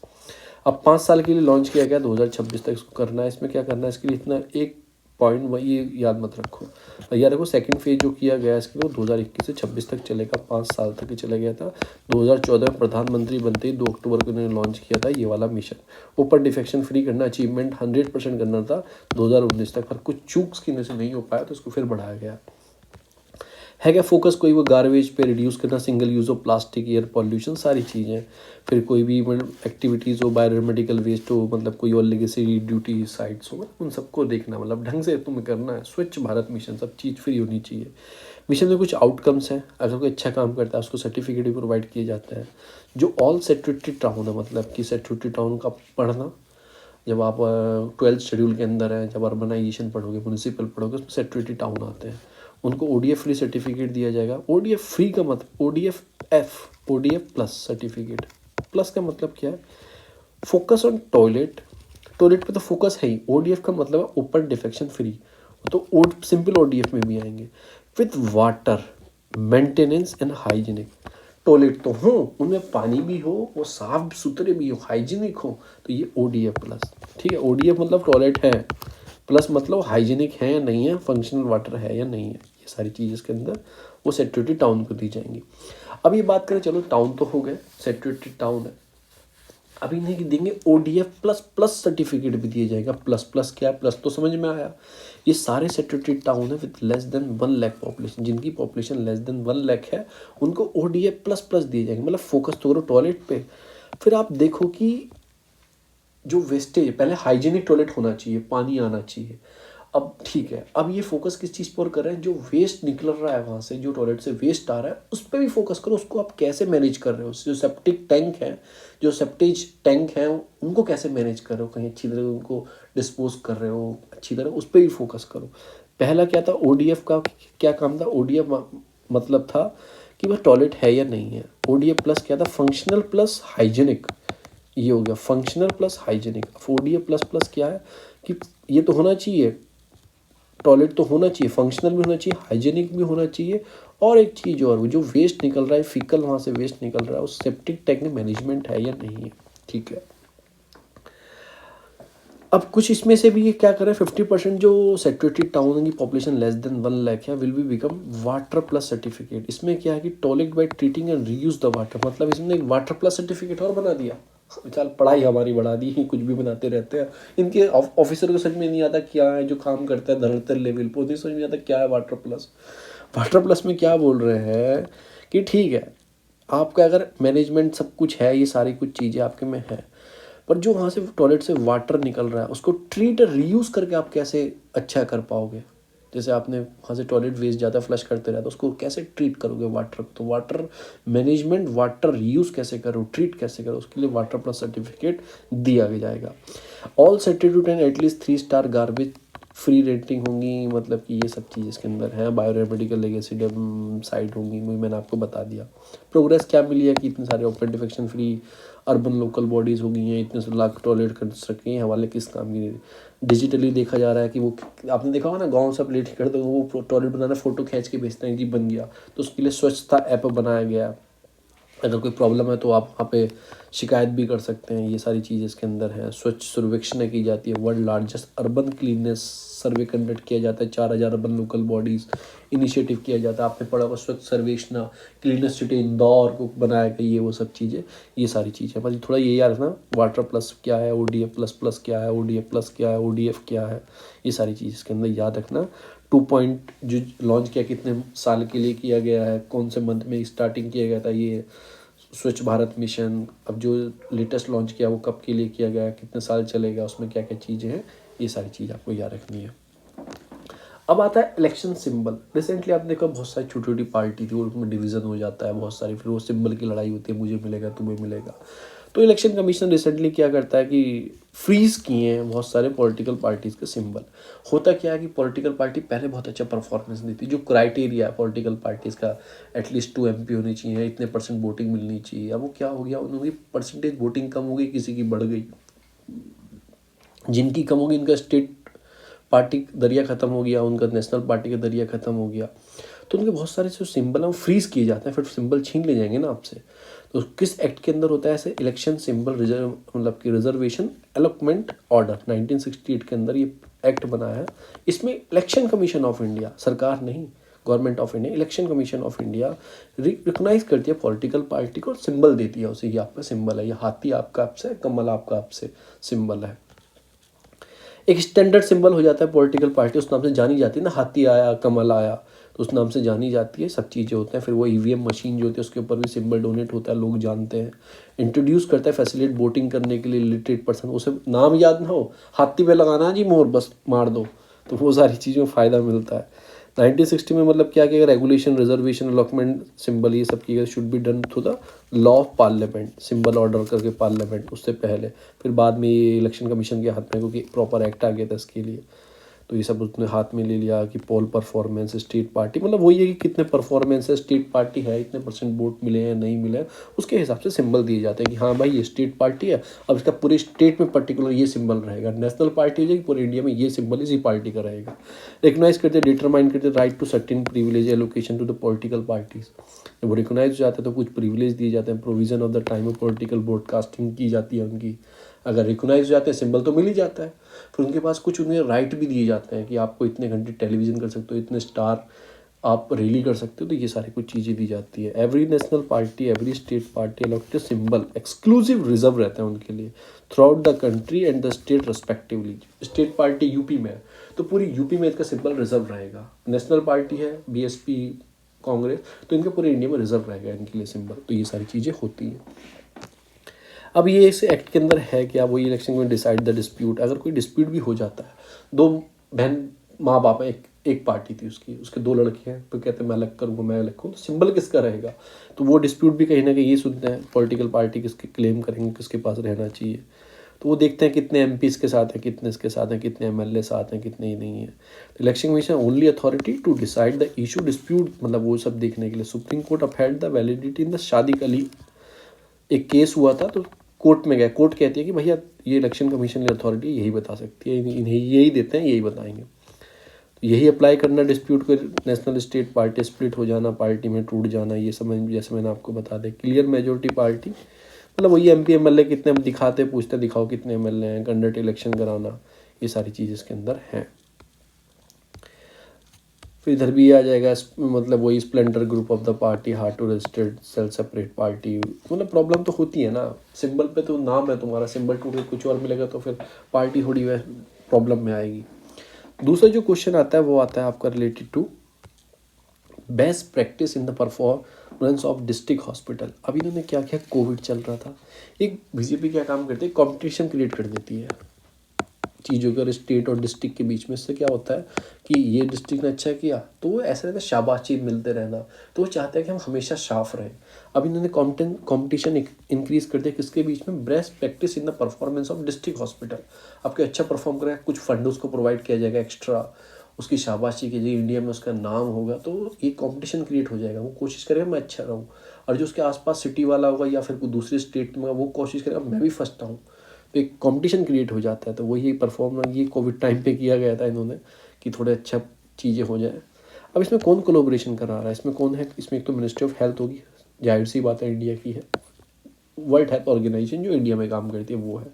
अब 5 साल के लिए लॉन्च किया गया, 2026 तक इसको करना है। इसमें क्या करना है, इसके लिए इतना एक पॉइंट वही याद मत रखो, याद रखो सेकंड फेज़ जो किया गया है इसके लिए 2021 से 26 तक चलेगा, 5 साल तक ही चला गया था। 2014 में प्रधानमंत्री बनते ही 2 अक्टूबर को इन्होंने लॉन्च किया था ये वाला मिशन। ओपन डिफेक्शन फ्री करना, अचीवमेंट 100% करना था 2019 तक, पर कुछ चूक्स की वजह से नहीं हो पाया, तो इसको फिर बढ़ाया गया है। क्या फोकस कोई वो गार्बेज पे रिड्यूस करना, single use of plastic, air pollution, सारी चीज़ें। फिर कोई भी मतलब एक्टिविटीज़ हो, बायोमेडिकल वेस्ट हो, मतलब कोई और लेगेसी ड्यूटी साइट्स हो, उन सबको देखना, मतलब ढंग से तुम्हें करना है। स्वच्छ भारत मिशन, सब चीज़ फ्री होनी चाहिए। मिशन में कुछ आउटकम्स हैं, अगर कोई अच्छा काम करता है उसको सर्टिफिकेट भी प्रोवाइड किए जाते हैं। जो ऑल सेटरेटरी टाउन है, मतलब कि सेटरेटरी टाउन का पढ़ना, जब आप 12th शेड्यूल के अंदर है, जब अर्बनाइजेशन पढ़ोगे, म्यूनिसिपल पढ़ोगे, उसमें सेटरेटरी टाउन आते हैं, उनको ODF फ्री सर्टिफिकेट दिया जाएगा। ODF फ्री का मतलब ODF प्लस सर्टिफिकेट। प्लस का मतलब क्या है, फोकस ऑन टॉयलेट, टॉयलेट पे तो फोकस है ही। ODF का मतलब है ओपन डिफेक्शन फ्री, तो सिंपल ODF में भी आएंगे। With water, maintenance and hygienic, toilet तो हो, उनमें पानी भी हो, वो साफ सुथरे भी हो, हाइजीनिक हो, तो ये ODF प्लस, ठीक है। ODF मतलब टॉयलेट है, प्लस मतलब हाइजीनिक है या नहीं है, फंक्शनल वाटर है या नहीं है, ये सारी चीज़ इसके अंदर वो सेटरेटरी टाउन को दी जाएंगी। अब ये बात करें, चलो टाउन तो हो गए, सेटरेटरी टाउन है, अभी नहीं देंगे ODF प्लस प्लस सर्टिफिकेट भी दिया जाएगा। प्लस प्लस क्या है, प्लस तो समझ में आया, ये सारे सेटरेटरी टाउन है with less than 1 lakh population, जिनकी पॉपुलेशन लेस देन 1 लाख है, उनको ODF प्लस प्लस दिए जाएंगे। मतलब फोकस तो करो टॉयलेट पे। फिर आप देखो कि जो वेस्टेज, पहले हाइजीनिक टॉयलेट होना चाहिए, पानी आना चाहिए। अब ठीक है, अब ये फोकस किस चीज़ पर कर रहे हैं, जो वेस्ट निकल रहा है वहाँ से, जो टॉयलेट से वेस्ट आ रहा है उस पर भी फोकस करो। उसको आप कैसे मैनेज कर रहे हो, जो सेप्टिक टैंक है, जो सेप्टेज टैंक है, उनको कैसे मैनेज कर रहे हो, कहीं अच्छी तरह उनको डिस्पोज कर रहे हो अच्छी तरह, उस पर भी फोकस करो। पहला क्या था, ODF का क्या काम था, ODF मतलब था कि वह टॉयलेट है या नहीं है। ODF प्लस क्या था, फंक्शनल प्लस हाइजीनिक, ये हो गया functional plus hygienic. ODF plus plus क्या है कि ये तो होना चाहिए, टॉयलेट तो होना चाहिए, फंक्शनल भी होना चाहिए, हाइजीनिक भी होना चाहिए, और एक चीज़ और, जो वेस्ट निकल रहा है, फीकल वहाँ से वेस्ट निकल रहा है, उस सेप्टिक टैंक में मैनेजमेंट है या नहीं है, ठीक है। अब कुछ इसमें से भी ये क्या कर रहे हैं, 50% जो सेटरेटेड टाउन की पॉपुलेशन लेस देन 1 लाख है will be become water plus certificate. इसमें क्या है कि toilet by treating and reuse the water, मतलब इसमें एक वाटर प्लस सर्टिफिकेट और बना दिया। चल पढ़ाई हमारी बढ़ा दी, कुछ भी बनाते रहते हैं। इनके ऑफिसर को समझ में नहीं आता क्या है जो काम करता है धड़तर लेवल पर, उन्हें समझ में आता क्या है वाटर प्लस। वाटर प्लस में क्या बोल रहे हैं कि ठीक है आपका अगर मैनेजमेंट सब कुछ है, ये सारी कुछ चीज़ें आपके में है, पर जो वहाँ से टॉयलेट से वाटर निकल रहा है उसको ट्रीट और रीयूज़ करके आप कैसे अच्छा कर पाओगे। जैसे आपने वहाँ से टॉयलेट वेस्ट ज़्यादा फ्लश करते रहे तो उसको कैसे ट्रीट करोगे वाटर को, तो वाटर मैनेजमेंट वाटर रीयूज़ कैसे करो, ट्रीट कैसे करो, उसके लिए वाटर प्लस सर्टिफिकेट दिया जाएगा। ऑल सर्टिट्यूट and at least 3 star garbage free rating होंगी, मतलब कि ये सब चीज़ इसके अंदर है। बायोरेमेडिकल लेगेसी साइट होंगी, वही मैंने आपको बता दिया। प्रोग्रेस क्या मिली है कि इतने सारे open defection free urban local bodies हो गई हैं, इतने से लाख टॉयलेट कंस्ट्रक्ट किए हैं, हवाले किस काम की। डिजिटली देखा जा रहा है कि वो आपने देखा होगा ना गांव सब लेट कर दो, वो टॉयलेट बनाना फ़ोटो खींच के भेजते हैं कि बन गया, तो उसके लिए स्वच्छता ऐप बनाया गया। अगर कोई प्रॉब्लम है तो आप वहाँ पे शिकायत भी कर सकते हैं। ये सारी चीज़ें इसके अंदर हैं। स्वच्छ सर्वेक्षण की जाती है, world largest urban cleanness survey conduct किया जाता है, 4000 अर्बन लोकल बॉडीज़ इनिशिएटिव किया जाता है। आपने पढ़ा होगा स्वच्छ सर्वेक्षण, क्लीनेस्ट सिटी इंदौर को बनाया गया, ये वो सब चीज़ें, ये सारी चीज़ें। बस थोड़ा ये याद रखना वाटर प्लस क्या है, ODF प्लस प्लस क्या है, ODF प्लस क्या है, ODF क्या है, ये सारी चीज़ इसके अंदर याद रखना। 2 पॉइंट जो लॉन्च किया कितने साल के लिए किया गया है, कौन से मंथ में स्टार्टिंग किया गया था, ये स्वच्छ भारत मिशन। अब जो लेटेस्ट लॉन्च किया वो कब के लिए किया गया है, कितने साल चलेगा, उसमें क्या क्या चीज़ें हैं, ये सारी चीज़ आपको याद रखनी है। अब आता है इलेक्शन सिंबल। रिसेंटली आपने देखा बहुत सारी छोटी छोटी पार्टी थी, उसमें डिवीज़न हो जाता है बहुत सारी, फिर वो सिंबल की लड़ाई होती है, मुझे मिलेगा तुम्हें मिलेगा। तो इलेक्शन कमीशन रिसेंटली क्या करता है कि फ्रीज किए हैं बहुत सारे पॉलिटिकल पार्टीज़ के सिंबल। होता क्या है कि पॉलिटिकल पार्टी पहले बहुत अच्छा परफॉर्मेंस देती, जो क्राइटेरिया है पॉलिटिकल पार्टीज़ का, एटलीस्ट 2 MP होनी चाहिए, इतने % वोटिंग मिलनी चाहिए। अब वो क्या हो गया, उनकी परसेंटेज वोटिंग कम हो गई, किसी की बढ़ गई। जिनकी कम होगी इनका स्टेट पार्टी दरिया ख़त्म हो गया, उनका नेशनल पार्टी का दरिया ख़त्म हो गया। तो उनके बहुत सारे जो सिंबल हैं फ्रीज किए जाते हैं, फिर सिंबल छीन ले जाएंगे ना आपसे। तो किस एक्ट के अंदर होता है ऐसे, इलेक्शन सिंबल रिजर्व मतलब कि रिजर्वेशन अलॉटमेंट ऑर्डर 1968 के अंदर ये एक्ट बनाया है। इसमें इलेक्शन कमीशन ऑफ इंडिया, सरकार नहीं, government of India, election commission of India recognize करती है पॉलिटिकल पार्टी को, सिंबल देती है उसे, ये आपका सिंबल है, ये हाथी आपका आपसे, कमल आपका आपसे सिंबल है। एक स्टैंडर्ड सिंबल हो जाता है पॉलिटिकल पार्टी, उस नाम से जानी जाती है ना, हाथी आया कमल आया तो उस नाम से जानी जाती है, सब चीज़ें होते हैं। फिर वो EVM मशीन जो होती है उसके ऊपर भी सिंबल डोनेट होता है, लोग जानते हैं। इंट्रोड्यूस करता है फैसिलिटेट वोटिंग करने के लिए लिटरेट पर्सन, उसे नाम याद ना हो, हाथी पे लगाना है जी मोर, बस मार दो, तो वो सारी चीज़ों में फ़ायदा मिलता है। 1960 में मतलब क्या किया, रेगुलेशन रिजर्वेशन अलॉटमेंट सिंबल ये सब किया should be done through the law of parliament, symbol order करके पार्लियामेंट, उससे पहले। फिर बाद में ये इलेक्शन कमीशन के हाथ में, क्योंकि प्रॉपर एक्ट आ गया था इसके लिए, तो ये सब उसने हाथ में ले लिया कि पोल परफॉर्मेंस स्टेट पार्टी, मतलब वही है कि कितने परफॉर्मेंस है, स्टेट पार्टी है, इतने % वोट मिले हैं नहीं मिले हैं, उसके हिसाब से सिंबल दिए जाते हैं कि हाँ भाई ये स्टेट पार्टी है, अब इसका पूरे स्टेट में पर्टिकुलर ये सिंबल रहेगा। नेशनल पार्टी हो जाएगी, पूरे इंडिया में ये सिंबल इसी पार्टी का रहेगा। रिकॉग्नाइज करते डिटरमाइन करते right to certain privilege allocation to the political parties. जब वो रिकॉग्नाइज हो जाता है तो कुछ प्रिविलेज दिए जाते हैं, provision of the time of political broadcasting की जाती है उनकी। अगर रिकॉग्नाइज हो जाते हैं सिंबल तो मिल ही जाता है, फिर उनके पास कुछ उन्हें राइट भी दिए जाते हैं कि आपको इतने घंटे टेलीविज़न कर सकते हो, इतने स्टार आप रैली कर सकते हो, तो ये सारी कुछ चीज़ें दी जाती है। Every national party, every state party allotted symbol exclusive reserve रहते हैं उनके लिए through out the country and the state respectively. State party UP में है तो पूरी यूपी में इसका सिंबल रिजर्व रहेगा। नेशनल पार्टी है BSP कांग्रेस, तो इनके पूरे इंडिया में रिजर्व रहेगा इनके लिए सिंबल। तो ये सारी चीज़ें होती हैं। अब ये इस एक्ट के अंदर है कि आप वही इलेक्शन में डिसाइड द डिस्प्यूट, अगर कोई डिस्प्यूट भी हो जाता है, 2 बहन माँ बाप है, एक पार्टी थी उसके 2 लड़के हैं, तो कहते हैं मैं अलग करूँगा मैं अलग करूँ, तो सिंबल किसका रहेगा, तो वो डिस्प्यूट भी कहीं ना कहीं ये सुनते हैं पॉलिटिकल पार्टी किसके क्लेम करेंगे, किसके पास रहना चाहिए। तो वो देखते हैं कितने MPs के साथ हैं, कितने इसके साथ हैं, कितने MLA साथ हैं, कितने ही नहीं है। तो election commission only authority to decide the issue dispute, मतलब वो सब देखने के लिए। Supreme court upheld the validity in the Sadiq Ali, एक केस हुआ था तो कोर्ट में गया, कोर्ट कहती है कि भैया ये इलेक्शन कमीशन की अथॉरिटी यही बता सकती है, इन्हें यही देते हैं, यही बताएंगे। तो यही अप्लाई करना डिस्प्यूट को, नेशनल स्टेट पार्टी स्प्लिट हो जाना, पार्टी में टूट जाना, ये सब जैसे मैंने आपको बता दें। क्लियर मेजोरिटी पार्टी मतलब वही एमपी एमएलए कितने दिखाते पूछते दिखाओ कितने एमएलए हैं, कंडक्ट इलेक्शन कराना, ये सारी चीज़ इसके अंदर हैं। फिर इधर भी आ जाएगा मतलब वही splinter group of the party, hard to registered sell separate party. मतलब प्रॉब्लम तो होती है ना, सिंबल पे तो नाम है तुम्हारा, सिंबल टूट के कुछ और मिलेगा तो फिर पार्टी थोड़ी वह प्रॉब्लम में आएगी। दूसरा जो क्वेश्चन आता है वो आता है आपका related to best practice in the performance of district hospital. अभी इन्होंने क्या किया, कोविड चल रहा था, एक बीजेपी क्या काम करती है, कंपटीशन क्रिएट कर देती है चीज़ों का स्टेट और डिस्ट्रिक्ट के बीच में। इससे क्या होता है कि ये डिस्ट्रिक्ट ने अच्छा किया तो वो ऐसा रहता है, शाबाशी मिलते रहना, तो वो चाहते हैं कि हम हमेशा साफ रहें। अब इन्होंने कंपटीशन इंक्रीज कर दिया किसके बीच में, best practice in the performance of district hospital. आपके अच्छा परफॉर्म करेगा, कुछ फंड उसको प्रोवाइड किया जाएगा एक्स्ट्रा, उसकी शाबाशी की जाएगी, इंडिया में उसका नाम होगा, तो एक कंपटीशन क्रिएट हो जाएगा। वो कोशिश करेगा मैं अच्छा रहूँ, और जो उसके आसपास सिटी वाला होगा या फिर कोई दूसरे स्टेट में वो कोशिश करेगा मैं भी फर्स्ट आऊँ, तो एक कंपटीशन क्रिएट हो जाता है। तो वही परफॉर्मेंस ये कोविड टाइम पे किया गया था इन्होंने कि थोड़े अच्छा चीज़ें हो जाए। अब इसमें कौन कोलोब्रेशन करा रहा है, इसमें कौन है, इसमें एक तो मिनिस्ट्री ऑफ हेल्थ होगी, जाहिर सी बात है इंडिया की है, वर्ल्ड हेल्थ ऑर्गेनाइजेशन जो इंडिया में काम करती है वो है।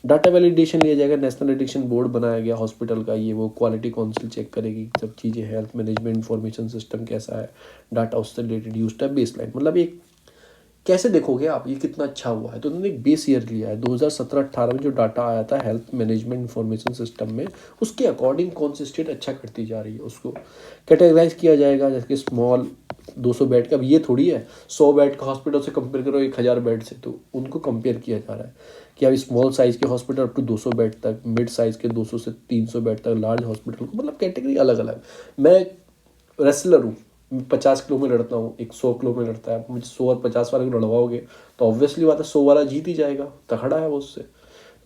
डाटा वैलिडेशन लिया जाएगा, नेशनल एडिक्शन बोर्ड बनाया गया हॉस्पिटल का, ये वो क्वालिटी काउंसिल चेक करेगी सब चीज़ें, हेल्थ मैनेजमेंट इंफॉर्मेशन सिस्टम कैसा है, डाटा उससे रिलेटेड यूज टाइप बेसलाइन। मतलब एक कैसे देखोगे आप ये कितना अच्छा हुआ है, तो उन्होंने एक बेस ईयर लिया है 2017-18 में जो डाटा आया था हेल्थ मैनेजमेंट इंफॉर्मेशन सिस्टम में, उसके अकॉर्डिंग कौन सी स्टेट अच्छा करती जा रही है उसको कैटेगराइज किया जाएगा। जैसे कि स्मॉल 200 बेड का, अब ये थोड़ी है 100 बेड का हॉस्पिटल से कंपेयर करो 1000 बेड से, तो उनको कंपेयर किया जा रहा है कि अब स्मॉल साइज़ के हॉस्पिटल अप टू 200 बेड तक, मिड साइज़ के 200 से 300 बेड तक, लार्ज हॉस्पिटल को, मतलब कैटेगरी अलग अलग। मैं रेसलर हूँ, 50 किलो में लड़ता हूँ, एक 100 किलो में लड़ता है, मुझे 100 और 50 वाले को लड़वाओगे तो ऑब्वियसली बात है 100 वाला जीत ही जाएगा, तगड़ा है वो उससे।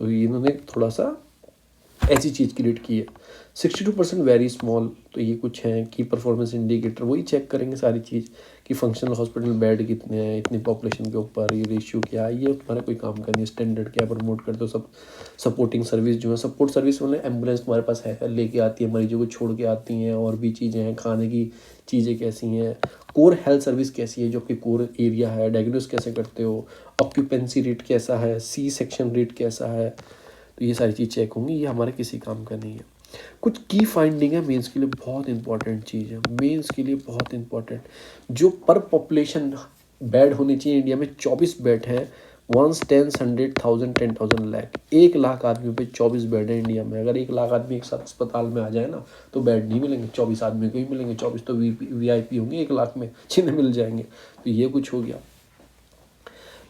तो इन्होंने थोड़ा सा ऐसी चीज़ क्रिएट की है। 62% वेरी स्मॉल, तो ये कुछ हैं की परफॉर्मेंस इंडिकेटर, वही चेक करेंगे सारी चीज़ कि फंक्शनल हॉस्पिटल बेड कितने हैं इतनी पॉपुलेशन के ऊपर, ये रेशियो क्या है, ये तुम्हारा कोई काम का नहीं है, स्टैंडर्ड क्या प्रमोट करते हो सब। सपोर्टिंग सर्विस जो है, सपोर्ट सर्विस मतलब एम्बुलेंस तुम्हारे पास है, लेके आती है मरीजों को छोड़ के आती हैं, और भी चीज़ें हैं, खाने की चीज़ें कैसी हैं, कोर हेल्थ सर्विस कैसी है जो कि कोर एरिया है, डायग्नोस कैसे करते हो, ऑक्यूपेंसी रेट कैसा है, सी सेक्शन रेट कैसा है, तो ये सारी चीज़ चेक होंगी, ये हमारे किसी काम का नहीं है। कुछ की फाइंडिंग है मेंस के लिए, बहुत इंपॉर्टेंट चीज़ है मेंस के लिए, बहुत इंपॉर्टेंट। जो पर पॉपुलेशन बेड होनी चाहिए इंडिया में 24 बेड है, 1 10 100,000 10,000 लाख, 1 लाख आदमियों पे 24 बेड है इंडिया में। अगर 1 लाख आदमी एक साथ अस्पताल में आ जाए ना तो बेड नहीं मिलेंगे, 24 आदमी को ही मिलेंगे, 24 तो VIP होंगे 1 लाख में, जिन्हें मिल जाएंगे। तो ये कुछ हो गया।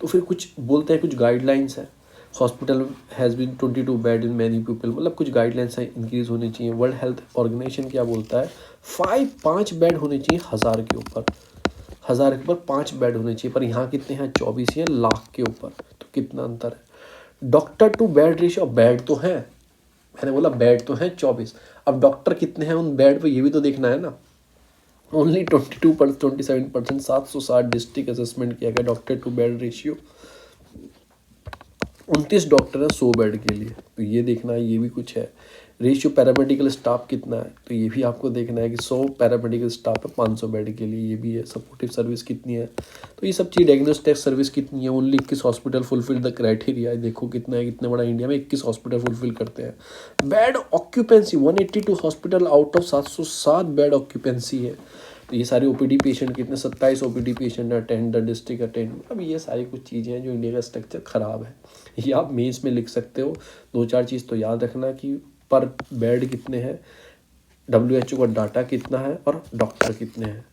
तो फिर कुछ बोलते हैं, कुछ गाइडलाइंस है, hospital has been 22 bed in many people, मतलब कुछ गाइडलाइंस हैं इंक्रीज़ होनी चाहिए। वर्ल्ड हेल्थ ऑर्गेनाइजेशन क्या बोलता है, 5 बेड होने चाहिए 1000 के ऊपर, 1000 के ऊपर 5 बेड होने चाहिए, पर यहाँ कितने हैं 24 हैं लाख के ऊपर, तो कितना अंतर है। Doctor to bed ratio, bed तो है, मैंने बोला बेड तो है 24, अब डॉक्टर कितने हैं उन बेड पे ये भी तो देखना है ना। ओनली 27%, 760 डिस्ट्रिक्ट असेसमेंट किया गया, doctor to bed ratio 29 doctor हैं 100 बेड के लिए, तो ये देखना है, ये भी कुछ है। रेशियो पैरामेडिकल स्टाफ कितना है, तो ये भी आपको देखना है कि 100 पैरामेडिकल स्टाफ है 500 बेड के लिए, ये भी है। सपोर्टिव सर्विस कितनी है, तो ये सब चीज़। डायग्नोस्टिक सर्विस कितनी है, only 21 hospital fulfil the criteria, देखो कितना है, कितना बड़ा इंडिया में 21 हॉस्पिटल फुलफिल करते हैं। Bed occupancy 182 hospital out of 707 bed occupancy है। तो ये सारे OPD पेशेंट कितने, 27 OPD patient attend the district attend. अब ये सारी कुछ चीज़ें हैं जो इंडिया का स्ट्रक्चर ख़राब है, ये आप मेंस में लिख सकते हो। 2-4 चीज़ तो याद रखना कि पर बेड कितने हैं, WHO का डाटा कितना है, और डॉक्टर कितने हैं,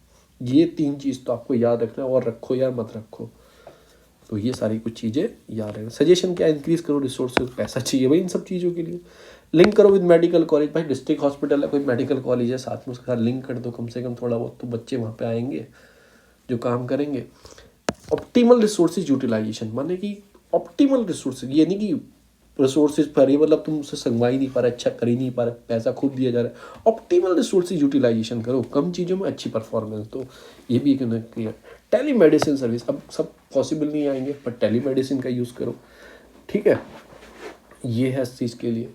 ये 3 चीज़ तो आपको याद रखना है, और रखो या मत रखो। तो ये सारी कुछ चीज़ें याद रखना। सजेशन क्या, इंक्रीज़ करो रिसोर्सेज, पैसा चाहिए भाई इन सब चीज़ों के लिए। लिंक करो विद मेडिकल कॉलेज, भाई डिस्ट्रिक्ट हॉस्पिटल है, कोई मेडिकल कॉलेज है साथ में, उसके साथ लिंक कर दो, कम से कम थोड़ा बहुत तो बच्चे वहाँ पे आएंगे जो काम करेंगे। ऑप्टिमल रिसोर्सेज यूटिलाइजेशन, माने कि ऑप्टिमल रिसोर्सेज, ये नहीं कि रिसोर्सेज पर ही मतलब तुम उससे संगवा ही नहीं पा रहे, अच्छा कर ही नहीं पा रहे, पैसा खुद दिया जा रहा है। ऑप्टिमल रिसोर्सेज यूटिलाइजेशन करो, कम चीज़ों में अच्छी परफॉर्मेंस, तो ये भी एक क्लियर। टेली मेडिसिन सर्विस, अब सब पॉसिबल नहीं आएंगे, पर टेली मेडिसिन का यूज़ करो, ठीक है, ये है इस चीज़ के लिए।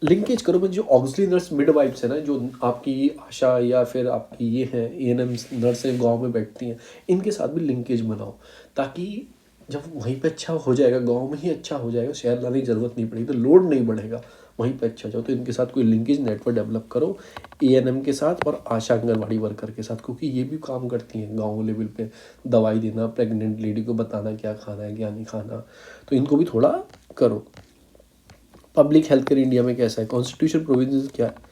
लिंकेज करो, मतलब जो ऑक्सिलरी नर्स मिडवाइफ्स है ना, जो आपकी आशा या फिर आपकी ये हैं ANM नर्स हैं गाँव में बैठती हैं, इनके साथ भी लिंकेज बनाओ, ताकि जब वहीं पे अच्छा हो जाएगा, गांव में ही अच्छा हो जाएगा, शहर लाने की ज़रूरत नहीं पड़ेगी, तो लोड नहीं बढ़ेगा, वहीं पे अच्छा जाओ। तो इनके साथ कोई लिंकेज नेटवर्क डेवलप करो एएनएम के साथ और आशा आंगनवाड़ी वर्कर के साथ, क्योंकि ये भी काम करती हैं गाँव लेवल पे, दवाई देना, प्रेग्नेंट लेडी को बताना क्या खाना है क्या नहीं खाना, तो इनको भी थोड़ा करो। पब्लिक हेल्थ केयर इंडिया में कैसा है, कॉन्स्टिट्यूशन प्रोविजंस क्या है,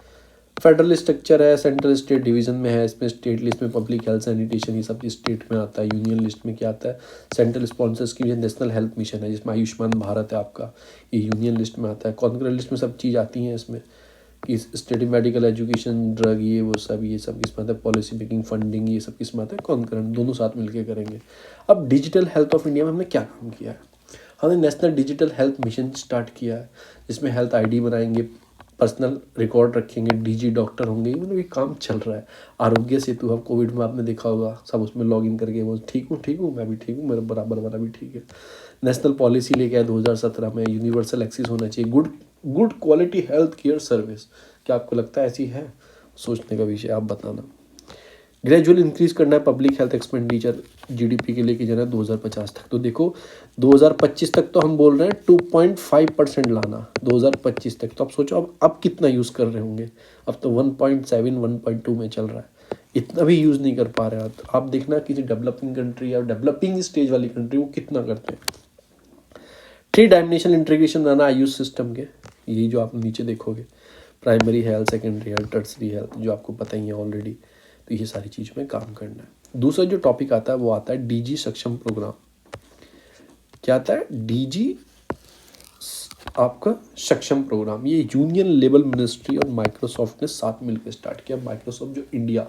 फेडरल स्ट्रक्चर है, सेंट्रल स्टेट डिवीजन में है, इसमें स्टेट लिस्ट में पब्लिक हेल्थ सैनिटेशन ये सब स्टेट में आता है, यूनियन लिस्ट में क्या आता है, सेंट्रल स्पॉन्सर्स की नेशनल हेल्थ मिशन है जिसमें आयुष्मान भारत है आपका, ये यूनियन लिस्ट में आता है। कॉन्करेंट लिस्ट में सब चीज़ आती हैं इसमें कि स्टेट मेडिकल एजुकेशन ड्रग ये वो सब, ये सब किस में आता है, पॉलिसी मेकिंग फंडिंग ये सब किस में आता है, कॉन्करेंट, दोनों साथ मिलकर करेंगे। अब डिजिटल हेल्थ ऑफ इंडिया में हमने क्या काम किया है, हमने national digital health mission start किया है जिसमें हेल्थ आईडी बनाएंगे, पर्सनल रिकॉर्ड रखेंगे, डीजी डॉक्टर होंगे, मतलब ये काम चल रहा है। आरोग्य सेतु अब कोविड में आपने देखा होगा, सब उसमें लॉगिन करके वो ठीक हूँ मैं भी ठीक हूँ, मेरा बराबर वाला भी ठीक है। नेशनल पॉलिसी लेके आया 2017 में, यूनिवर्सल एक्सेस होना चाहिए, good quality health care service. क्या आपको लगता है ऐसी है? सोचने का विषय, आप बताना। ग्रेजुअल इंक्रीज करना है पब्लिक हेल्थ एक्सपेंडिचर, जीडीपी के लेके जाना है 2050 तक। तो देखो 2025 तक तो हम बोल रहे हैं 2.5% लाना 2025 तक, तो आप सोचो अब कितना यूज़ कर रहे होंगे, अब तो 1.7 1.2 में चल रहा है, इतना भी यूज़ नहीं कर पा रहे हैं। आप देखना किसी डेवलपिंग कंट्री या डेवलपिंग स्टेज वाली कंट्री वो कितना करते हैं। 3 डायमेंशनल इंटीग्रेशन बनाना आयुष सिस्टम के, यही जो आप नीचे देखोगे, primary health, secondary health, tertiary health, जो आपको पता ही है ऑलरेडी। तो ये सारी चीज़ में काम करना है। दूसरा जो टॉपिक आता है वो आता है डीजी सक्षम प्रोग्राम। क्या आता है? डीजी आपका सक्षम प्रोग्राम, ये यूनियन लेवल मिनिस्ट्री और माइक्रोसॉफ्ट ने साथ मिलकर स्टार्ट किया। माइक्रोसॉफ्ट जो इंडिया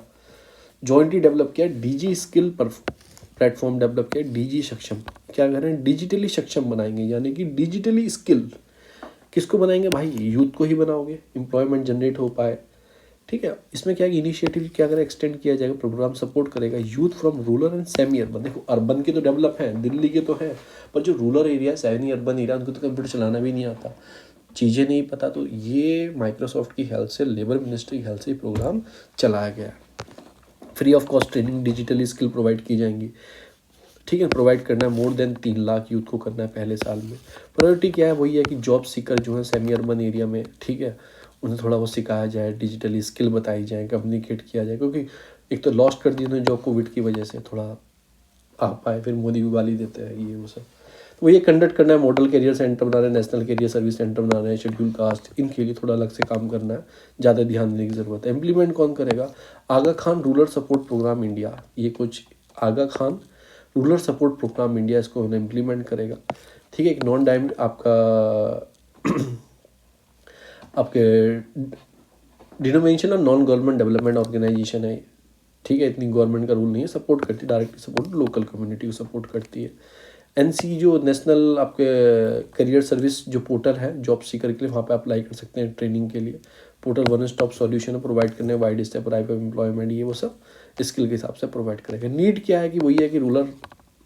जॉइंटली डेवलप किया, डीजी स्किल पर प्लेटफॉर्म डेवलप किया, डीजी सक्षम। क्या कर रहे हैं? डिजिटली सक्षम बनाएंगे, यानी कि डिजिटली स्किल किसको बनाएंगे भाई? यूथ को ही बनाओगे, एम्प्लॉयमेंट जनरेट हो पाए। ठीक है, इसमें क्या इनिशिएटिव क्या करें, एक्सटेंड किया जाएगा, प्रोग्राम सपोर्ट करेगा youth from rural and semi urban. देखो अर्बन के तो डेवलप हैं, दिल्ली के तो हैं, पर जो rural area, semi urban area, उनको तो कंप्यूटर चलाना भी नहीं आता, चीज़ें नहीं पता। तो ये माइक्रोसॉफ्ट की हेल्थ से, लेबर मिनिस्ट्री हेल्थ से प्रोग्राम चलाया गया। Free of cost training, digitally skill provide की जाएंगी। ठीक है, प्रोवाइड करना है, मोर देन 3 लाख यूथ को करना है पहले साल में। प्रायोरिटी क्या है? वही है कि जॉब सीकर जो है सेमी अर्बन एरिया में, ठीक है, उन्हें थोड़ा वो सिखाया जाए, डिजिटली स्किल बताई जाए, कम्युनिकेट किया जाए, क्योंकि एक तो लॉस्ट कर दी उन्होंने जॉब कोविड की वजह से, थोड़ा आ पाए, फिर मोदी भी गाली देते हैं ये वो सब। तो ये कंडक्ट करना है, मॉडल करियर सेंटर बनाना है, नेशनल करियर सर्विस सेंटर बनाना है, शेड्यूल कास्ट, इनके लिए थोड़ा अलग से काम करना है, ज़्यादा ध्यान देने की ज़रूरत है। इम्प्लीमेंट कौन करेगा? Aga Khan rural support programme India, ये कुछ Aga Khan rural support programme India, इसको इम्प्लीमेंट करेगा। ठीक है, एक नॉन डायमंड आपके डिनोमिनेशन और नॉन गवर्नमेंट डेवलपमेंट ऑर्गेनाइजेशन है। ठीक है, इतनी गवर्नमेंट का रूल नहीं है, सपोर्ट करती, डायरेक्टली सपोर्ट लोकल कम्युनिटी को सपोर्ट करती है। एनसी जो नेशनल आपके करियर सर्विस जो पोर्टल है जॉब सीकर के लिए, वहाँ पे अप्लाई कर सकते हैं ट्रेनिंग के लिए। Portal one stop solution provide करने, वाइड स्टेप प्राइवेट एम्प्लॉयमेंट, ये वो सब स्किल के हिसाब से प्रोवाइड करेगा। नीड क्या है कि वही है कि रूरल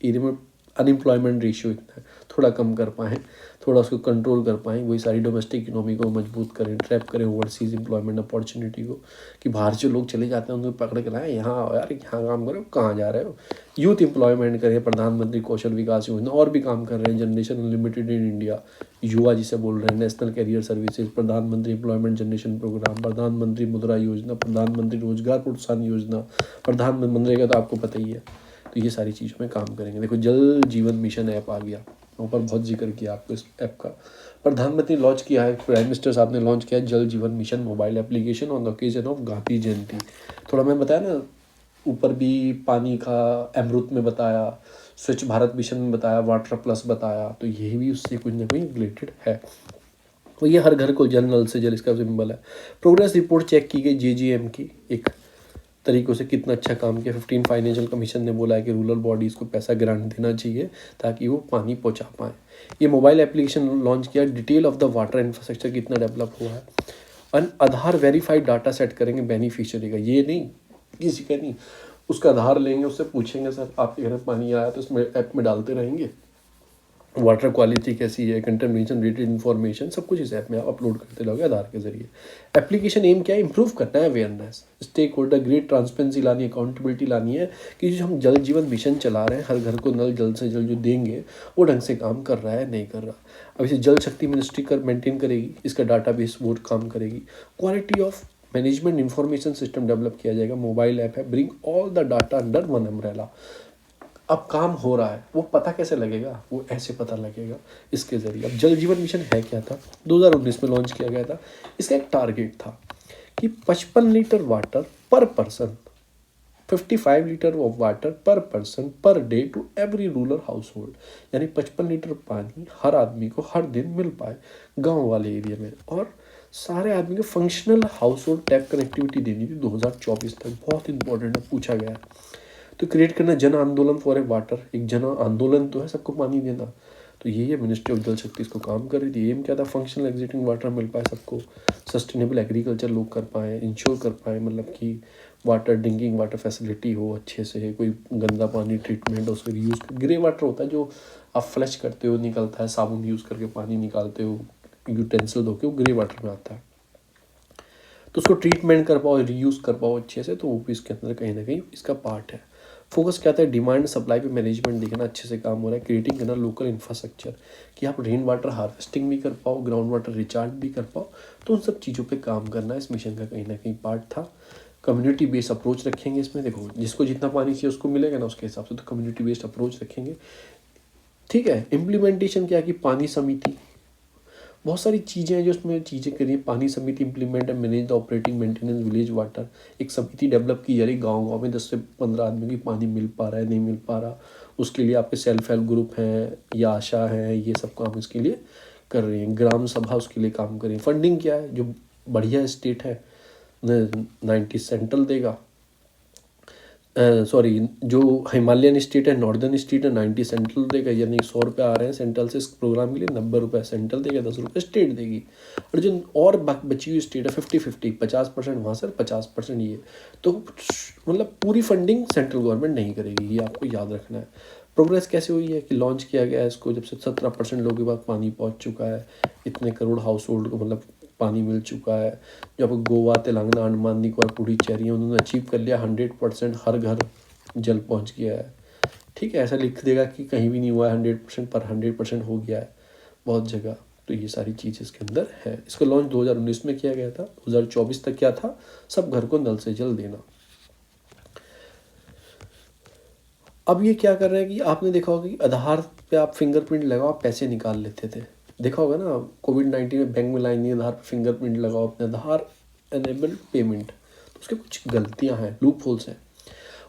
एरिया में अनएम्प्लॉयमेंट रेशियो इतना है, थोड़ा कम कर पाएँ, थोड़ा उसको कंट्रोल कर पाएँ, वही सारी डोमेस्टिक इकोनॉमी को मजबूत करें, ट्रैप करें ओवरसीज एम्प्लॉयमेंट अपॉर्चुनिटी को, कि बाहर से लोग चले जाते हैं उनको पकड़ के लाएँ, यहाँ आओ यार, यहाँ काम करो, कहाँ जा रहे हो। यूथ एम्प्लॉयमेंट करें, प्रधानमंत्री कौशल विकास योजना, और भी काम कर रहे हैं, जनरेशन अनलिमिटेड इन इंडिया, युवा जिसे बोल रहे हैं, नेशनल करियर सर्विसेज, प्रधानमंत्री एम्प्लॉयमेंट जनरेशन प्रोग्राम, प्रधानमंत्री मुद्रा योजना, प्रधानमंत्री रोजगार प्रोत्साहन योजना, प्रधानमंत्री का तो आपको पता ही है। तो ये सारी चीज़ में काम करेंगे। देखो जल जीवन मिशन ऐप आ गया, ऊपर बहुत जिक्र किया आपको इस ऐप का। प्रधानमंत्री लॉन्च किया है, प्राइम मिनिस्टर साहब ने लॉन्च किया है Jal Jeevan mission mobile application on the occasion of Gandhi Jayanti. थोड़ा मैं बताया ना, ऊपर भी पानी का अमृत में बताया, स्वच्छ भारत मिशन में बताया, वाटर प्लस बताया, तो यही भी उससे कुछ ना कुछ रिलेटेड है। तो ये हर घर को जल, नल से जल, इसका सिंबल है। प्रोग्रेस रिपोर्ट चेक की गई जेजीएम की, एक तरीक़ों से कितना अच्छा काम किया। 15 फाइनेंशियल कमीशन ने बोला है कि रूरल बॉडीज़ को पैसा ग्रांट देना चाहिए ताकि वो पानी पहुंचा पाएँ। ये मोबाइल एप्लीकेशन लॉन्च किया, detail of the water infrastructure कितना डेवलप हुआ है। आधार वेरीफाइड डाटा सेट करेंगे बेनिफिशियरी का, ये नहीं किसी का नहीं, उसका आधार लेंगे, उससे पूछेंगे सर आपके घर में पानी आया, तो उसमें ऐप में डालते रहेंगे, वाटर क्वालिटी कैसी है, कंटेमिनेशन रिलेटेड इन्फॉर्मेशन, सब कुछ इस ऐप में आप अपलोड करते रहोगे आधार के जरिए। एप्लीकेशन एम क्या है, इंप्रूव करना है awareness, stakeholder, great transparency लानी है, अकाउंटेबिलिटी लानी है कि जो हम जल जीवन मिशन चला रहे हैं, हर घर को नल जल्द से जल्द जो देंगे वो ढंग से काम कर रहा है नहीं कर रहा। अब इसे जल शक्ति मिनिस्ट्री कर मेंटेन करेगी, इसका डाटा बेस वो काम करेगी। Quality of management information system develop किया जाएगा, मोबाइल ऐप है, bring all the data under one umbrella. अब काम हो रहा है, वो पता कैसे लगेगा, वो ऐसे पता लगेगा इसके ज़रिए। अब जल जीवन मिशन है क्या था, 2019 में लॉन्च किया गया था। इसका एक टारगेट था कि 55 litre water per person, 55 litre of water per person per day to every rural household, यानी 55 लीटर पानी हर आदमी को हर दिन मिल पाए गांव वाले एरिया में, और सारे आदमी को functional house hold tap connectivity देनी थी 2024 तक। बहुत इंपॉर्टेंट है, पूछा गया है। तो क्रिएट करना जन आंदोलन फॉर ए वाटर, एक जन आंदोलन तो है सबको पानी देना। तो यही है, मिनिस्ट्री ऑफ जल शक्ति इसको काम कर रही थी। एम क्या था, फंक्शनल एग्जिस्टिंग वाटर मिल पाए सबको, सस्टेनेबल एग्रीकल्चर लोग कर पाएँ, इंश्योर कर पाएँ, मतलब कि वाटर ड्रिंकिंग वाटर फैसिलिटी हो अच्छे से, कोई गंदा पानी ट्रीटमेंट उसको यूज़, ग्रे वाटर होता है जो आप फ्लश करते हो निकलता है, साबुन यूज़ करके पानी निकालते हो, यूटेंसिल धो के, वो ग्रे वाटर में आता है। तो उसको ट्रीटमेंट कर पाओ, रीयूज़ कर पाओ अच्छे से, तो वो भी इसके अंदर कहीं ना कहीं इसका पार्ट है। फोकस क्या था, डिमांड सप्लाई पे मैनेजमेंट देखना अच्छे से काम हो रहा है, क्रिएटिंग करना लोकल इंफ्रास्ट्रक्चर कि आप रेन वाटर हार्वेस्टिंग भी कर पाओ, ग्राउंड वाटर रिचार्ज भी कर पाओ। तो उन सब चीज़ों पे काम करना इस मिशन का कहीं ना कहीं पार्ट था। कम्युनिटी बेस्ड अप्रोच रखेंगे इसमें, देखो जिसको जितना पानी चाहिए उसको मिलेगा ना, उसके हिसाब से तो कम्युनिटी बेस्ड अप्रोच रखेंगे। ठीक है, इम्प्लीमेंटेशन क्या है कि पानी समिति, बहुत सारी चीज़ें हैं जो उसमें चीज़ें करी। पानी समिति implement and manage the operating maintenance village water, एक समिति डेवलप की जा रही, गांव-गांव में 10 से 15 आदमी की पानी मिल पा रहा है नहीं मिल पा रहा, उसके लिए आपके सेल्फ हेल्प ग्रुप हैं या आशा है, ये सब काम इसके लिए कर रही हैं। ग्राम सभा उसके लिए काम कर रही है। फंडिंग क्या है, जो बढ़िया स्टेट है 90 सेंट्रल देगा, सॉरी जो हिमालयन स्टेट है, नॉर्दर्न स्टेट है, 90 सेंट्रल देगा, यानी 100 रुपये आ रहे हैं सेंट्रल से इस प्रोग्राम के लिए, 90 रुपये सेंट्रल देगा, 10 रुपये स्टेट देगी। और जो और बची हुई स्टेट है 50-50, 50% वहाँ से 50% ये, तो मतलब पूरी फंडिंग सेंट्रल गवर्नमेंट नहीं करेगी, ये आपको याद रखना है। प्रोग्रेस कैसे हुई है कि लॉन्च किया गया है इसको जब से 17% लोगों के पास पानी पहुँच चुका है, इतने करोड़ हाउस होल्ड को मतलब पानी मिल चुका है। जब गोवा, तेलंगाना, अंडमान निकोबार, पुडुचेरी है, उन्होंने अचीव कर लिया 100% हर घर जल पहुंच गया है। ठीक है, ऐसा लिख देगा कि कहीं भी नहीं हुआ है 100%, पर 100% हो गया है बहुत जगह। तो ये सारी चीज़ इसके अंदर है। इसका लॉन्च 2019 में किया गया था, 2024 तक क्या था, सब घर को नल से जल देना। अब ये क्या कर रहे हैं कि आपने देखा होगा कि आधार पे आप फिंगरप्रिंट लगाओ, आप पैसे निकाल लेते थे, देखा होगा ना, कोविड-19 में बैंक में लाइन नहीं, आधार पे फिंगरप्रिंट लगाओ अपने, आधार एनेबल्ड पेमेंट। तो उसके कुछ गलतियां हैं, लूप होल्स हैं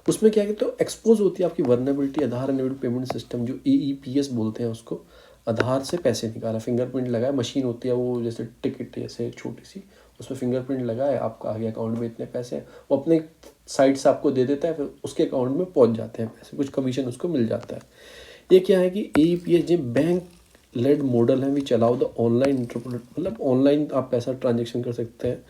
उसमें। क्या है तो एक्सपोज होती है आपकी वर्नेबिलिटी। आधार एनेबल्ड पेमेंट सिस्टम जो AEPS बोलते हैं उसको, आधार से पैसे निकाला, फिंगरप्रिंट लगाया, मशीन होती है वो जैसे टिकट जैसे छोटी सी, उसमें फिंगरप्रिंट लगाया, आपका आ गया अकाउंट में इतने पैसे, वो अपने साइड से आपको दे देता है, फिर उसके अकाउंट में पहुंच जाते हैं पैसे, कुछ कमीशन उसको मिल जाता है। ये क्या है कि AEPS जो बैंक लेड मॉडल है, वी चलाओ द ऑनलाइन इंटरप्रेट, मतलब ऑनलाइन आप पैसा ट्रांजेक्शन कर सकते हैं।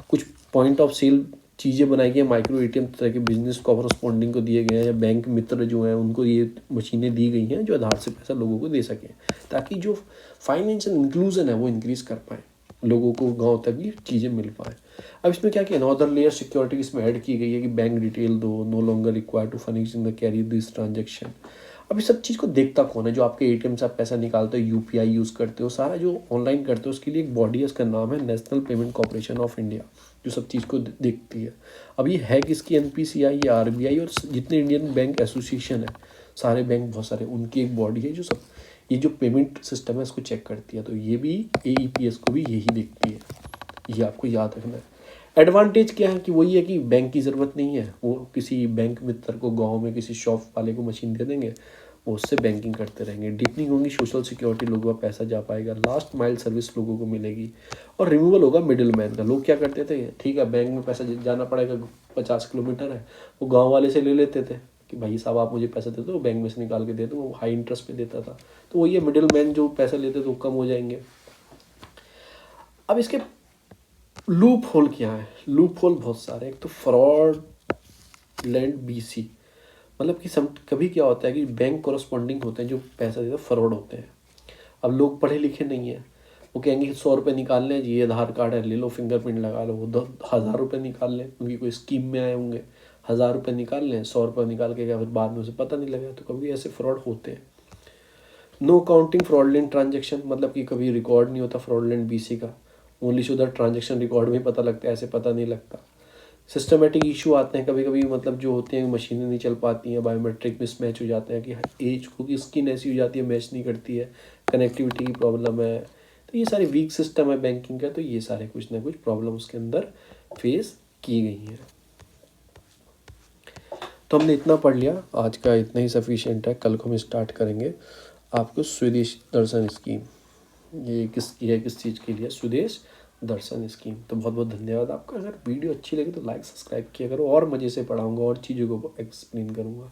कुछ पॉइंट ऑफ सेल चीज़ें बनाई गई हैं, माइक्रो ATM तरह के बिजनेस कॉरस्पॉन्डिंग को दिए गए हैं, या बैंक मित्र जो हैं उनको ये मशीनें दी गई हैं जो आधार से पैसा लोगों को दे सकें, ताकि जो फाइनेंशियल इंक्लूजन है वो इंक्रीज़ कर पाएँ, लोगों को गांव तक भी चीज़ें मिल पाएँ। अब इसमें क्या किया, अनदर लेयर सिक्योरिटी इसमें ऐड की गई है कि बैंक डिटेल दो, no longer required to furnishing the carry this transaction. अब इस सब चीज़ को देखता कौन है, जो आपके ATM से आप पैसा निकालते हो, UPI यूज़ करते हो, सारा जो ऑनलाइन करते हो, उसके लिए एक बॉडी है, उसका नाम है national payment corporation of India, जो सब चीज़ को देखती है। अब ये है किसकी, NPCI या RBI और जितने इंडियन बैंक एसोसिएशन है, सारे बैंक बहुत सारे, उनकी एक बॉडी है जो सब ये जो पेमेंट सिस्टम है इसको चेक करती है। तो ये भी AEPS को भी यही देखती है, ये आपको याद रखना है। एडवांटेज क्या है कि वही है कि बैंक की ज़रूरत नहीं है, वो किसी बैंक मित्र को गांव में किसी शॉप वाले को मशीन दे देंगे, वो उससे बैंकिंग करते रहेंगे। डीपनिंग होगी सोशल सिक्योरिटी, लोगों का पैसा जा पाएगा, लास्ट माइल सर्विस लोगों को मिलेगी, और रिमूवल होगा मिडिल मैन का। लोग क्या करते थे, ठीक है बैंक में पैसा जाना पड़ेगा, 50 किलोमीटर है, वो गाँव वाले से ले लेते थे कि भाई साहब आप मुझे पैसा दे दो, बैंक में से निकाल के दे दो, वो हाई इंटरेस्ट पे देता था। तो वही है, मिडिल मैन जो पैसा लेते थे वो कम हो जाएंगे। अब इसके लूप होल क्या है, लूप होल बहुत सारे। एक तो फ्रॉड लैंड BC, मतलब कि कभी क्या होता है कि बैंक कोरस्पॉन्डिंग होते हैं जो पैसा देते हैं, फ्रॉड होते हैं। अब लोग पढ़े लिखे नहीं हैं, वो कहेंगे कि 100 रुपये निकाल लें जी, ये आधार कार्ड है ले लो, फिंगरप्रिंट लगा लो। वो 1000 रुपये निकाल लें, उनकी कोई स्कीम में आए होंगे, 1000 रुपये निकाल लें, 100 रुपये निकाल के क्या फिर बाद में उसे पता नहीं लगा। तो कभी ऐसे फ्रॉड होते हैं। नो काउंटिंग फ्रॉडलेंट ट्रांजेक्शन, मतलब कि कभी रिकॉर्ड नहीं होता फ्रॉडलेंट बीसी का, only so that transaction record में पता लगता है, ऐसे पता नहीं लगता। सिस्टमेटिक इशू आते हैं कभी कभी, मतलब जो होते हैं मशीनें नहीं चल पाती हैं, बायोमेट्रिक मिसमैच हो जाते हैं कि एज को की स्किन ऐसी हो जाती है मैच नहीं करती है, कनेक्टिविटी की प्रॉब्लम है। तो ये सारे वीक सिस्टम है बैंकिंग का, तो ये सारे कुछ ना कुछ प्रॉब्लम उसके अंदर फेस की गई हैं। तो हमने इतना पढ़ लिया, आज का इतना ही सफिशिएंट है। कल को हम स्टार्ट करेंगे आपको स्वदेश दर्शन स्कीम। ये किसकी है, किस चीज़ के लिए, स्वदेश दर्शन स्कीम। तो बहुत बहुत धन्यवाद आपका। अगर वीडियो अच्छी लगी तो लाइक सब्सक्राइब किया करो, और मज़े से पढ़ाऊँगा और चीज़ों को एक्सप्लेन करूँगा।